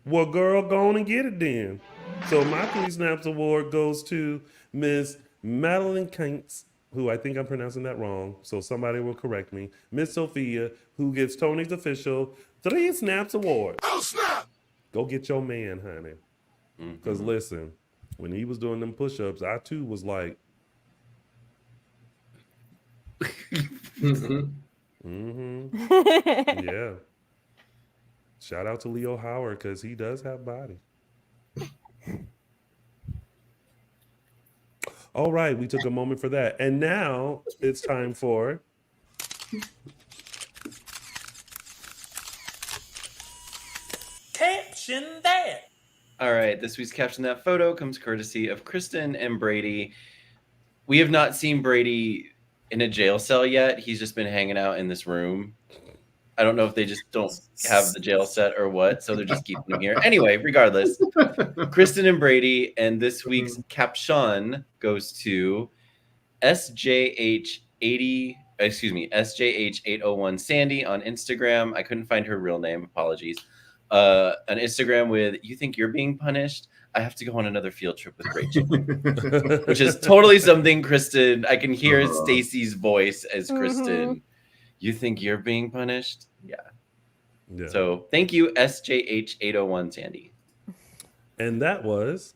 well, girl, go on and get it then. So my 3 Snaps Award goes to Miss Madeline Kinks, who I think I'm pronouncing that wrong, so somebody will correct me. Miss Sophia, who gets Tony's official 3 Snaps Award. Oh, snap! Go get your man, honey. Because listen, when he was doing them push-ups, I too was like, yeah. Shout out to Leo Howard because he does have body. All right, we took a moment for that. And now it's time for Caption That. All right, this week's Caption That photo comes courtesy of Kristen and Brady. We have not seen Brady in a jail cell yet. He's just been hanging out in this room. I don't know if they just don't have the jail set or what, so they're just keeping him here. Anyway, regardless, Kristen and Brady, and this week's caption goes to SJH801 Sandy on Instagram. I couldn't find her real name. Apologies. An Instagram with, "You think you're being punished? I have to go on another field trip with Rachel," which is totally something Kristen. I can hear Stacy's voice as Kristen. You think you're being punished? Yeah. So thank you, SJH801 Sandy. And that was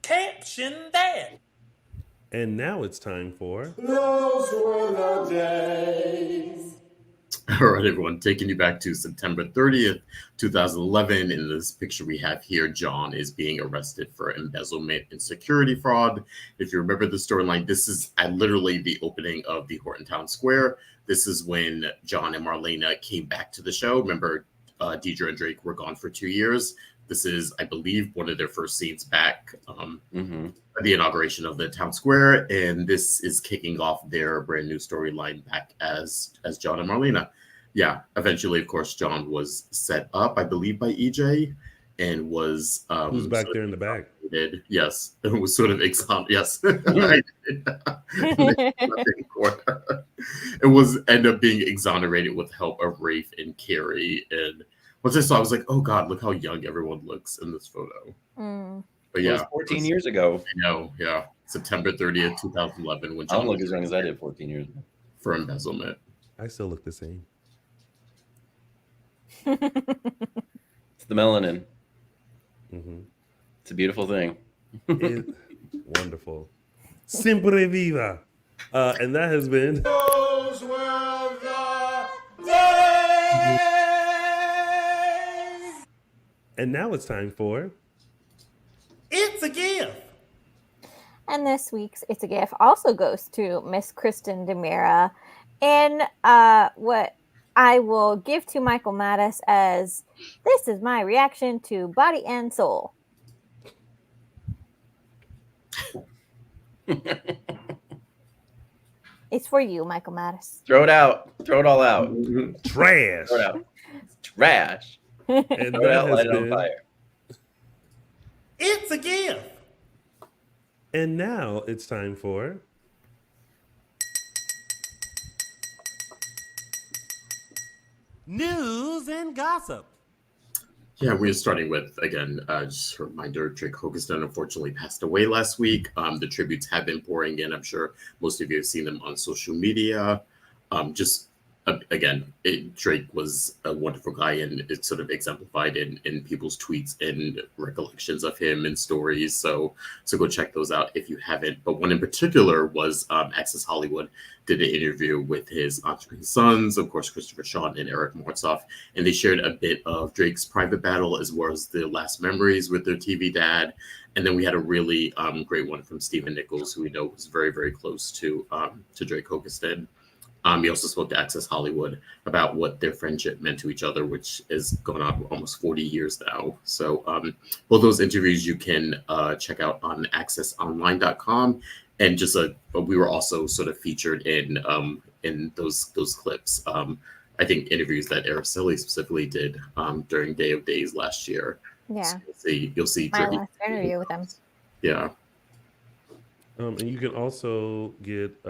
Caption That. And now it's time for Those were the days. All right, everyone, taking you back to September 30th, 2011. In this picture we have here, John is being arrested for embezzlement and security fraud. If you remember the storyline, this is at literally the opening of the Horton Town Square. This is when John and Marlena came back to the show. Remember, Deidre and Drake were gone for 2 years. This is, I believe, one of their first scenes back, the inauguration of the town square, and this is kicking off their brand new storyline back as John and Marlena. Yeah, eventually, of course, John was set up, I believe, by EJ, and was who's back there in the back? Yes, it was sort of yes. It was end up being exonerated with help of Rafe and Carrie. And once I saw, I was like, oh God, look how young everyone looks in this photo. But yeah, it was 14 years ago. I know, yeah. September 30th, 2011. When I don't look as young as I did 14 years ago. For embezzlement. I still look the same. It's the melanin. It's a beautiful thing. Wonderful. Siempre viva. And that has been Those Were the Days. And now it's time for It's a Gift. And this week's It's a Gift also goes to Miss Kristen DeMira. And what I will give to Michael Mattis as, this is my reaction to Body and Soul. It's for you, Michael Mattis. Throw it out. Throw it all out. Trash. Throw it out. Trash. And throw it out, light it on fire. It's a Gift. And now it's time for News and Gossip. Yeah, we're starting with, again, just a reminder, Drake Hogestyn unfortunately passed away last week. The tributes have been pouring in. I'm sure most of you have seen them on social media. Drake was a wonderful guy, and it's sort of exemplified in people's tweets and recollections of him and stories. So go check those out if you haven't. But one in particular was Access Hollywood did an interview with his on-screen sons, of course, Christopher Sean and Eric Mortzoff, and they shared a bit of Drake's private battle as well as the last memories with their TV dad. And then we had a really great one from Stephen Nichols, who we know was very, very close to Drake Hogestyn. He also spoke to Access Hollywood about what their friendship meant to each other, which is going on almost 40 years now. So both those interviews you can check out on accessonline.com. And just we were also sort of featured in those clips. I think interviews that Araceli specifically did during Day of Days last year. Yeah, so you'll see my last interview with them. Yeah. And you can also get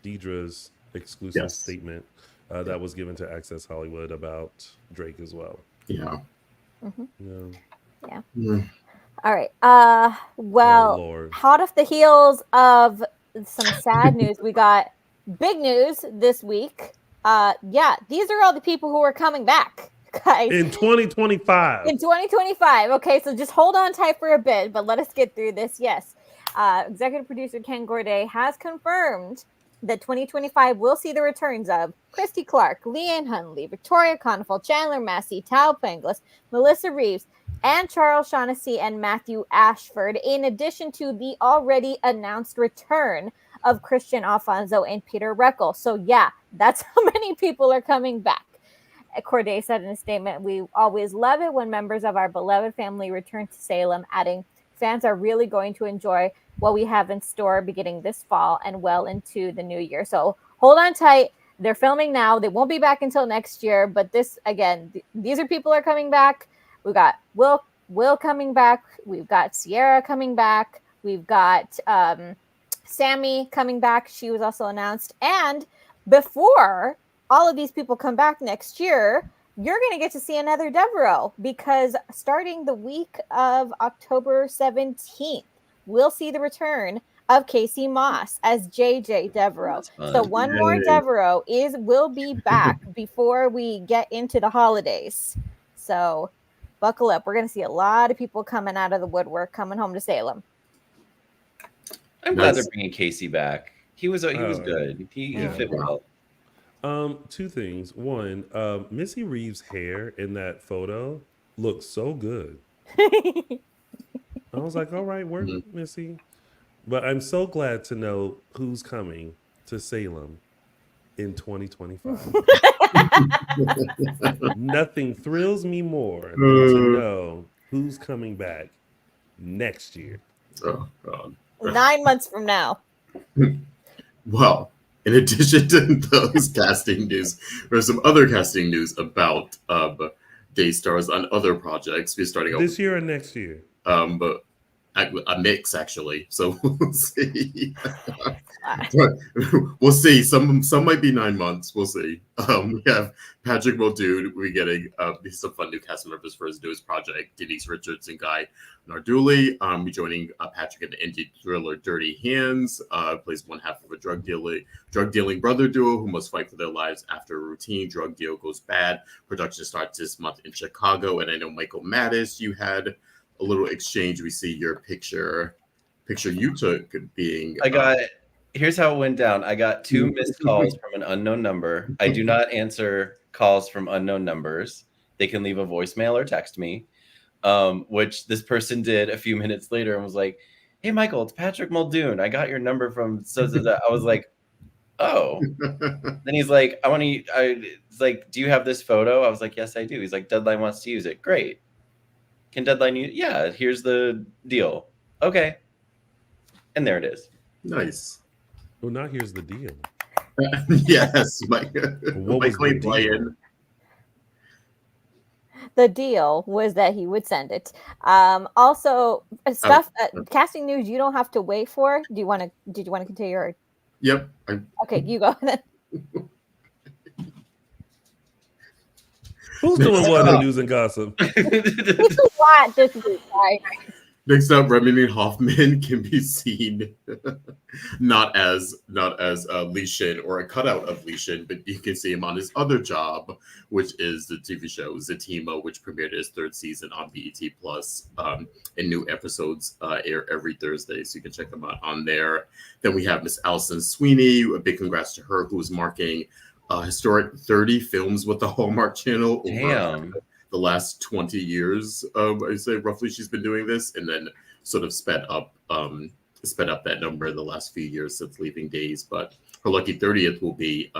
Deidre's exclusive statement that was given to Access Hollywood about Drake as well. Yeah. Yeah. All right. Oh, Well, Lord. hot off the heels of some sad news, we got big news this week. Yeah, these are all the people who are coming back, guys. In 2025. In 2025. Okay, so just hold on tight for a bit, but let us get through this. Yes. Executive producer Ken Gorday has confirmed that 2025 will see the returns of Christy Clark, Leanne Hunley, Victoria Confel, Chandler Massey, Tal Penglis, Melissa Reeves, and Charles Shaughnessy and Matthew Ashford, in addition to the already announced return of Christian Alfonso and Peter Reckel. So yeah, that's how many people are coming back. Corday said in a statement, "We always love it when members of our beloved family return to Salem," adding, "Fans are really going to enjoy what we have in store beginning this fall and well into the new year." So hold on tight. They're filming now. They won't be back until next year. But this, again, these are people are coming back. We've got Will coming back. We've got Sierra coming back. We've got Sammy coming back. She was also announced. And before all of these people come back next year, you're going to get to see another Devereaux, because starting the week of October 17th, we'll see the return of Casey Moss as JJ Devereaux. So one more Devereaux will be back before we get into the holidays. So buckle up. We're going to see a lot of people coming out of the woodwork, coming home to Salem. I'm glad they're bringing Casey back. He was good. He fit well. Two things. One, Missy Reeves' hair in that photo looks so good. I was like, all right, work, Missy. But I'm so glad to know who's coming to Salem in 2025. Nothing thrills me more than to know who's coming back next year. Oh, God. 9 months from now. Well, in addition to those casting news, there's some other casting news about day stars on other projects. We're starting this year or next year. But a mix, actually. So we'll see. We'll see. Some might be 9 months. We'll see. We have Patrick Muldoon. We're getting some fun new cast members for his newest project. Denise Richards and Guy Narduli. Joining Patrick in the indie thriller Dirty Hands. Plays one half of a drug dealing brother duo who must fight for their lives after a routine drug deal goes bad. Production starts this month in Chicago. And I know Michael Mattis, you had a little exchange. We see your picture you took being. Here's how it went down. I got 2 missed calls from an unknown number. I do not answer calls from unknown numbers. They can leave a voicemail or text me, which this person did a few minutes later and was like, "Hey, Michael, it's Patrick Muldoon. I got your number from so." I was like, "Oh." Then he's like, it's like, "Do you have this photo?" I was like, "Yes, I do." He's like, "Deadline wants to use it." Great. Can Deadline use? Yeah, here's the deal. Okay. And there it is. Nice. Well, now here's the deal. Yes, Mike. The deal was that he would send it. Also, casting news you don't have to wait for. Did you want to continue? Or... Yep. Okay, you go then. Who's doing what in news and gossip? What this week? Next up, Remy Hoffman can be seen not as Lee Shin or a cutout of Lee Shin, but you can see him on his other job, which is the TV show Zatima, which premiered its 3rd season on BET Plus, and new episodes air every Thursday, so you can check them out on there. Then we have Miss Alison Sweeney. A big congrats to her, who is marking historic 30 films with the Hallmark Channel over the last 20 years. I say roughly she's been doing this, and then sort of sped up that number in the last few years since Leaving Days. But her lucky 30th will be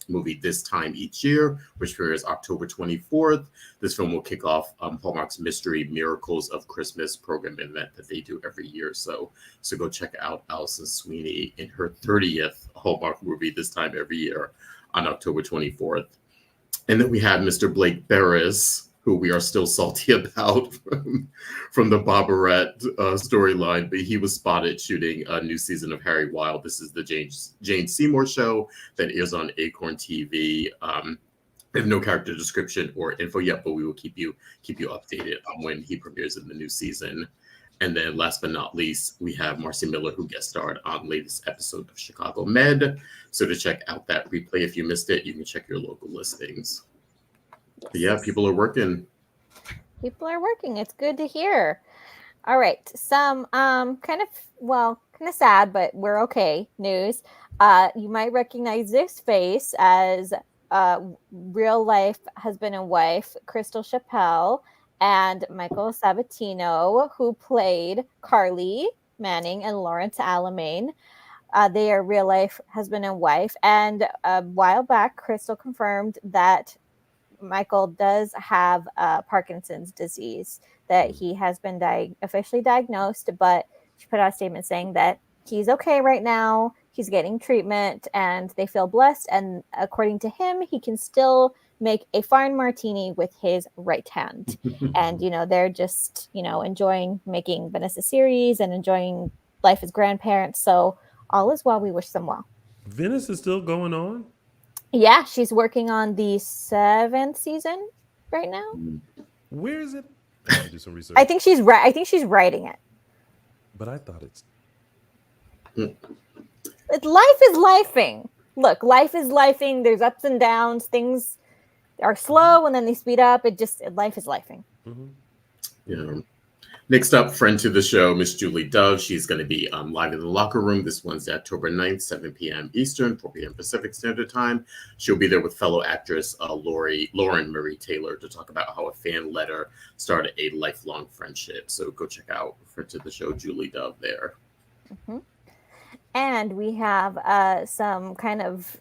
movie this time each year, which premieres October 24th. This film will kick off Hallmark's Mystery Miracles of Christmas program event that they do every year. So go check out Alison Sweeney in her 30th Hallmark movie this time every year on October 24th. And then we have Mr. Blake Barris, who we are still salty about from the Barbarette storyline, but he was spotted shooting a new season of Harry Wild. This is the Jane Seymour show that airs on Acorn TV. I have no character description or info yet, but we will keep you updated on when he premieres in the new season. And then last but not least, we have Marcy Miller, who guest starred on the latest episode of Chicago Med. So to check out that replay, if you missed it, you can check your local listings. Yes. But yeah, people are working. People are working. It's good to hear. All right. Some kind of sad, but we're okay news. You might recognize this face as real life husband and wife, Crystal Chappelle and Michael Sabatino, who played Carly Manning and Lawrence Alamain. They are real life husband and wife. And a while back, Crystal confirmed that Michael does have Parkinson's disease, that he has been officially diagnosed, but she put out a statement saying that he's okay right now. He's getting treatment and they feel blessed. And according to him, he can still make a fine martini with his right hand. And, they're just, enjoying making Vanessa series and enjoying life as grandparents. So all is well. We wish them well. Venice is still going on? Yeah, she's working on the 7th season right now. Where is it? I'll do some research. I think she's writing it. But I thought it's... Life is lifing. Look, life is lifing. There's ups and downs. Things are slow and then they speed up. Life is lifing. Mm-hmm. Yeah. Next up, friend to the show, Miss Julie Dove. She's going to be live in the locker room this Wednesday, October 9th, 7 p.m. Eastern, 4 p.m. Pacific Standard Time. She'll be there with fellow actress Lauren Marie Taylor to talk about how a fan letter started a lifelong friendship. So go check out friend to the show, Julie Dove there. Mm-hmm. And we have some kind of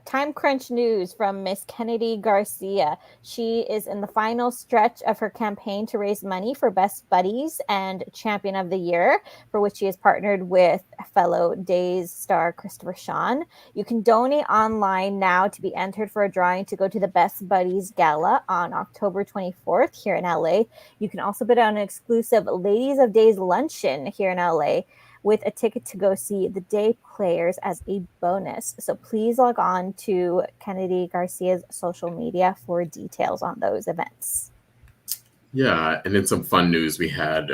time crunch news from Miss Kennedy Garcia. She is in the final stretch of her campaign to raise money for Best Buddies and Champion of the Year, for which she has partnered with fellow Days star Christopher Sean. You can donate online now to be entered for a drawing to go to the Best Buddies Gala on October 24th here in LA. You can also bid on an exclusive Ladies of Days luncheon here in LA, with a ticket to go see the day players as a bonus. So please log on to Kennedy Garcia's social media for details on those events. Yeah, and then some fun news. We had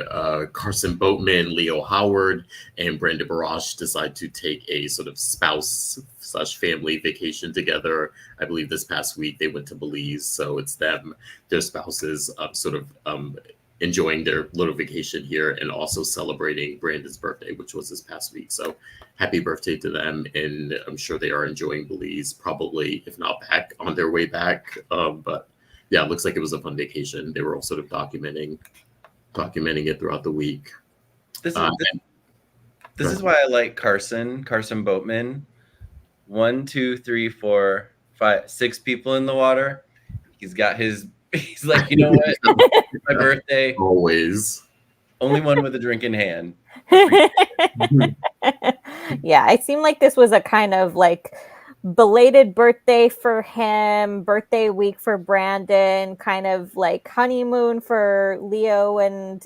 Carson Boatman, Leo Howard, and Brandon Barash decide to take a sort of spouse/family vacation together. I believe this past week they went to Belize. So it's them, their spouses, enjoying their little vacation here and also celebrating Brandon's birthday, which was this past week. So happy birthday to them. And I'm sure they are enjoying Belize, probably, if not back, on their way back. But yeah, it looks like it was a fun vacation. They were all sort of documenting it throughout the week. This is why I like Carson Boatman. 1, 2, 3, 4, 5, 6 people in the water. He's like, you know what? It's my birthday. Always. Only one with a drink in hand. Yeah, it seemed like this was a kind of like belated birthday for him, birthday week for Brandon, kind of like honeymoon for Leo and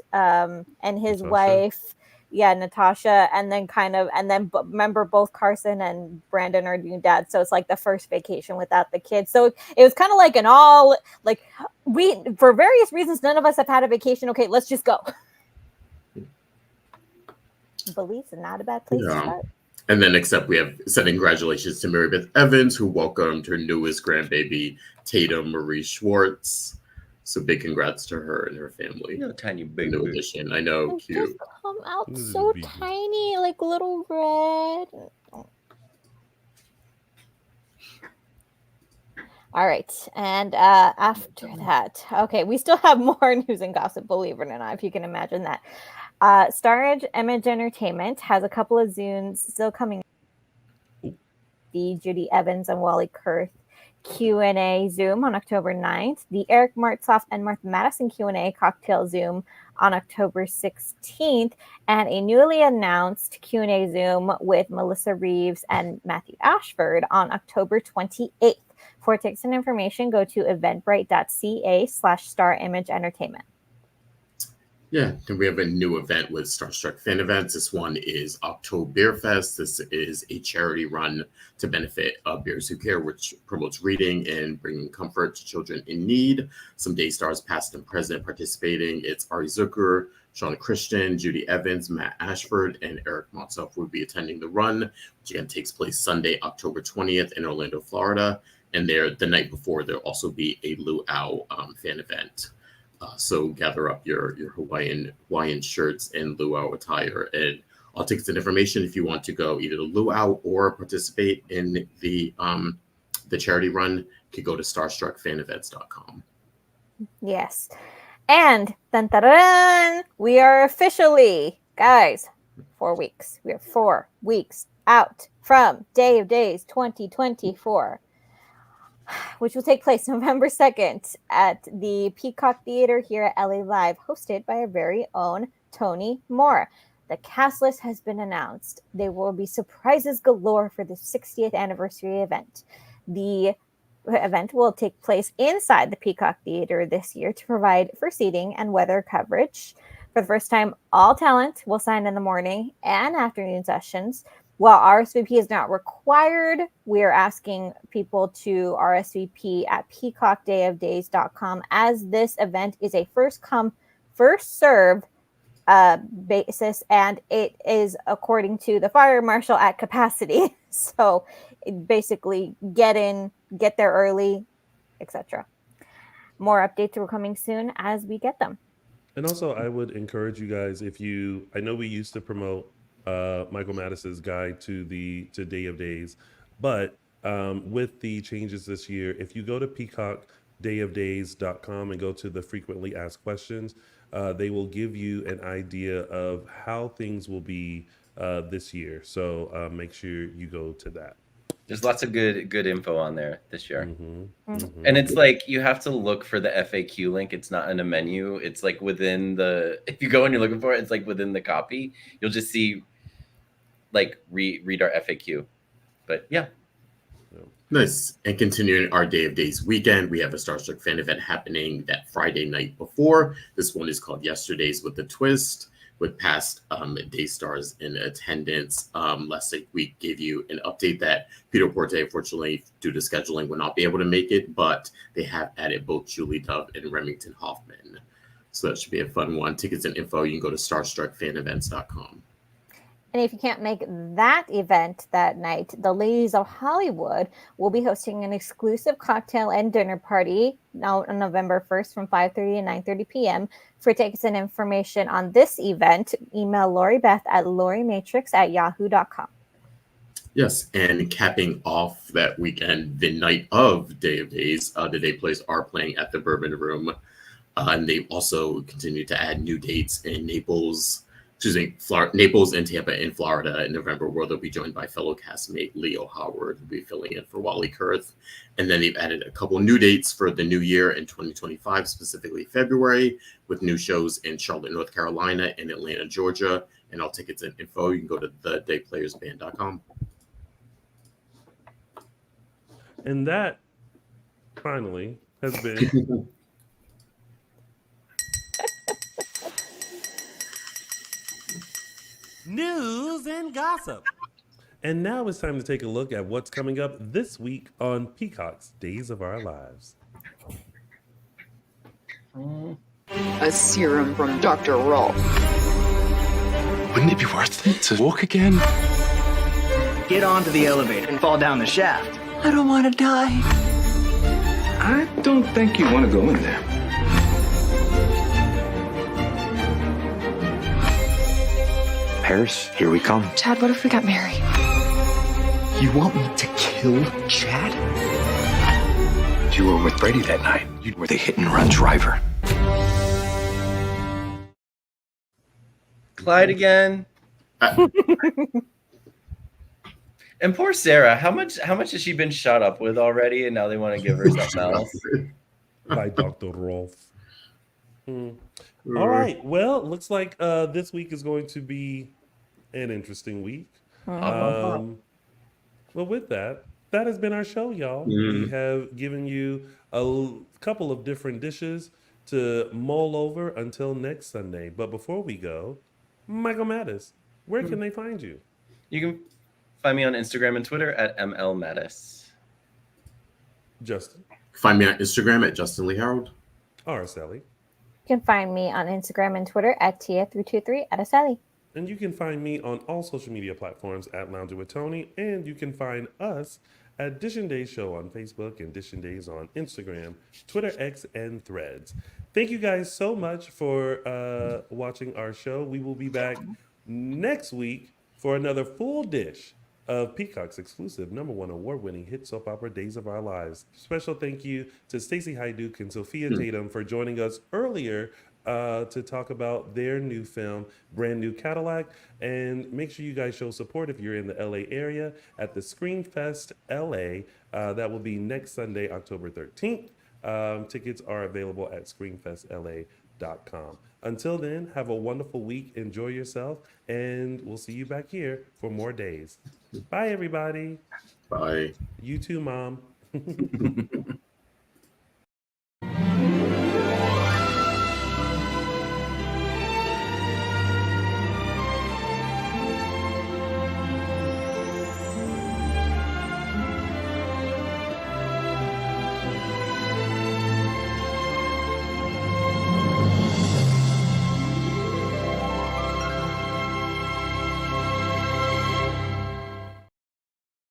his wife. Yeah, Natasha, and then remember both Carson and Brandon are new dads, so it's like the first vacation without the kids. So it was kind of like we, for various reasons, none of us have had a vacation. Okay, let's just go. Belize is not a bad place to start. And then next up, we have sending congratulations to Mary Beth Evans, who welcomed her newest grandbaby, Tatum Marie Schwartz. So big congrats to her and her family. Tiny big new addition. I know, cute. Just come out so tiny, like little red. All right, and after that, okay, we still have more news and gossip, believe it or not, if you can imagine that. Star Image Entertainment has a couple of Zunes still coming. The Judy Evans and Wally Kurth Q&A Zoom on October 9th, the Eric Martsoff and Martha Madison Q&A Cocktail Zoom on October 16th, and a newly announced Q&A Zoom with Melissa Reeves and Matthew Ashford on October 28th. For tickets and information, go to eventbrite.ca/Star Image Entertainment. Yeah, then we have a new event with Starstruck Fan Events. This one is Oktoberfest. This is a charity run to benefit Bears Who Care, which promotes reading and bringing comfort to children in need. Some day stars past and present participating. It's Ari Zucker, Sean Christian, Judy Evans, Matt Ashford, and Eric Motzoff will be attending the run, which again takes place Sunday, October 20th in Orlando, Florida. And there, the night before, there'll also be a luau fan event. So gather up your Hawaiian shirts and luau attire. And all tickets and information, if you want to go either to luau or participate in the charity run, could go to starstruckfanevents.com. Yes. And dun, dun, dun, dun, we are officially, guys, 4 weeks. We are 4 weeks out from Day of Days 2024, which will take place November 2nd at the Peacock Theater here at LA Live, hosted by our very own Tony Moore. The cast list has been announced. There will be surprises galore for the 60th anniversary event. The event will take place inside the Peacock Theater this year to provide for seating and weather coverage. For the first time, all talent will sign in the morning and afternoon sessions. While RSVP is not required, we are asking people to RSVP at peacockdayofdays.com, as this event is a first come, first serve basis, and it is according to the fire marshal at capacity. So basically get in, get there early, etc. More updates are coming soon as we get them. And also, I would encourage you guys, I know we used to promote Michael Mattis's guide to Day of Days, but with the changes this year, if you go to peacockdayofdays.com and go to the frequently asked questions, they will give you an idea of how things will be this year. So make sure you go to that. There's lots of good info on there this year. And it's like you have to look for the FAQ link. It's not in a menu. It's like within if you go and you're looking for it, it's like within the copy. You'll just see like read our FAQ. But yeah. Nice. And continuing our Day of Days weekend, we have a Starstruck fan event happening that Friday night before. This one is called Yesterdays with a Twist, with past day stars in attendance. Last week gave you an update that Peter Porte, unfortunately, due to scheduling, will not be able to make it, but they have added both Julie Dove and Remington Hoffman. So that should be a fun one. Tickets and info, you can go to starstruckfanevents.com. And if you can't make that event that night, the Ladies of Hollywood will be hosting an exclusive cocktail and dinner party now on November 1st from 5:30 to 9:30 p.m. For tickets and information on this event, email Lori Beth at lorimatrix@yahoo.com. Yes, and capping off that weekend, the night of Day of Days, the Day Plays are playing at the Bourbon Room. And they've also continued to add new dates in Naples and Tampa in Florida in November, where they'll be joined by fellow castmate Leo Howard, who'll be filling in for Wally Kurth. And then they've added a couple new dates for the new year in 2025, specifically February, with new shows in Charlotte, North Carolina, and Atlanta, Georgia. And all tickets and info, you can go to thedayplayersband.com. And that finally has been News and gossip. And now it's time to take a look at what's coming up this week on Peacock's Days of Our Lives. A serum from Dr. Rolf. Wouldn't it be worth it to walk again? Get onto the elevator and fall down the shaft. I don't want to die. I don't think you want to go in there. Paris, here we come. Chad, what if we got married? You want me to kill Chad? You were with Brady that night. You were the hit-and-run driver. Clyde again. And poor Sarah, how much has she been shot up with already, and now they want to give her something else? By Dr. Rolf. All right. Well, looks like this week is going to be an interesting week. Well, with that has been our show, y'all. We have given you a couple of different dishes to mull over until next Sunday. But before we go, Michael Mattis, where can they find you? You can find me on Instagram and Twitter at MLMattis. Justin. Find me on Instagram at Justin Lee Hareld. Araceli. can find me on Instagram and Twitter at Tia323 Araceli. And you can find me on all social media platforms at Lounging with Tony. And you can find us at Dishin Days Show on Facebook and Dishin Days on Instagram, Twitter, X, and Threads. Thank you guys so much for watching our show. We will be back next week for another full dish of Peacock's exclusive #1 award-winning hit soap opera, Days of Our Lives. Special thank you to Stacy Haiduk and Sophia Tatum for joining us earlier to talk about their new film, Brand New Cadillac. And make sure you guys show support if you're in the LA area at the ScreamFest LA. That will be next Sunday, October 13th. Tickets are available at ScreamFestLA.com. Until then, have a wonderful week. Enjoy yourself. And we'll see you back here for more days. Bye, everybody. Bye. You too, Mom.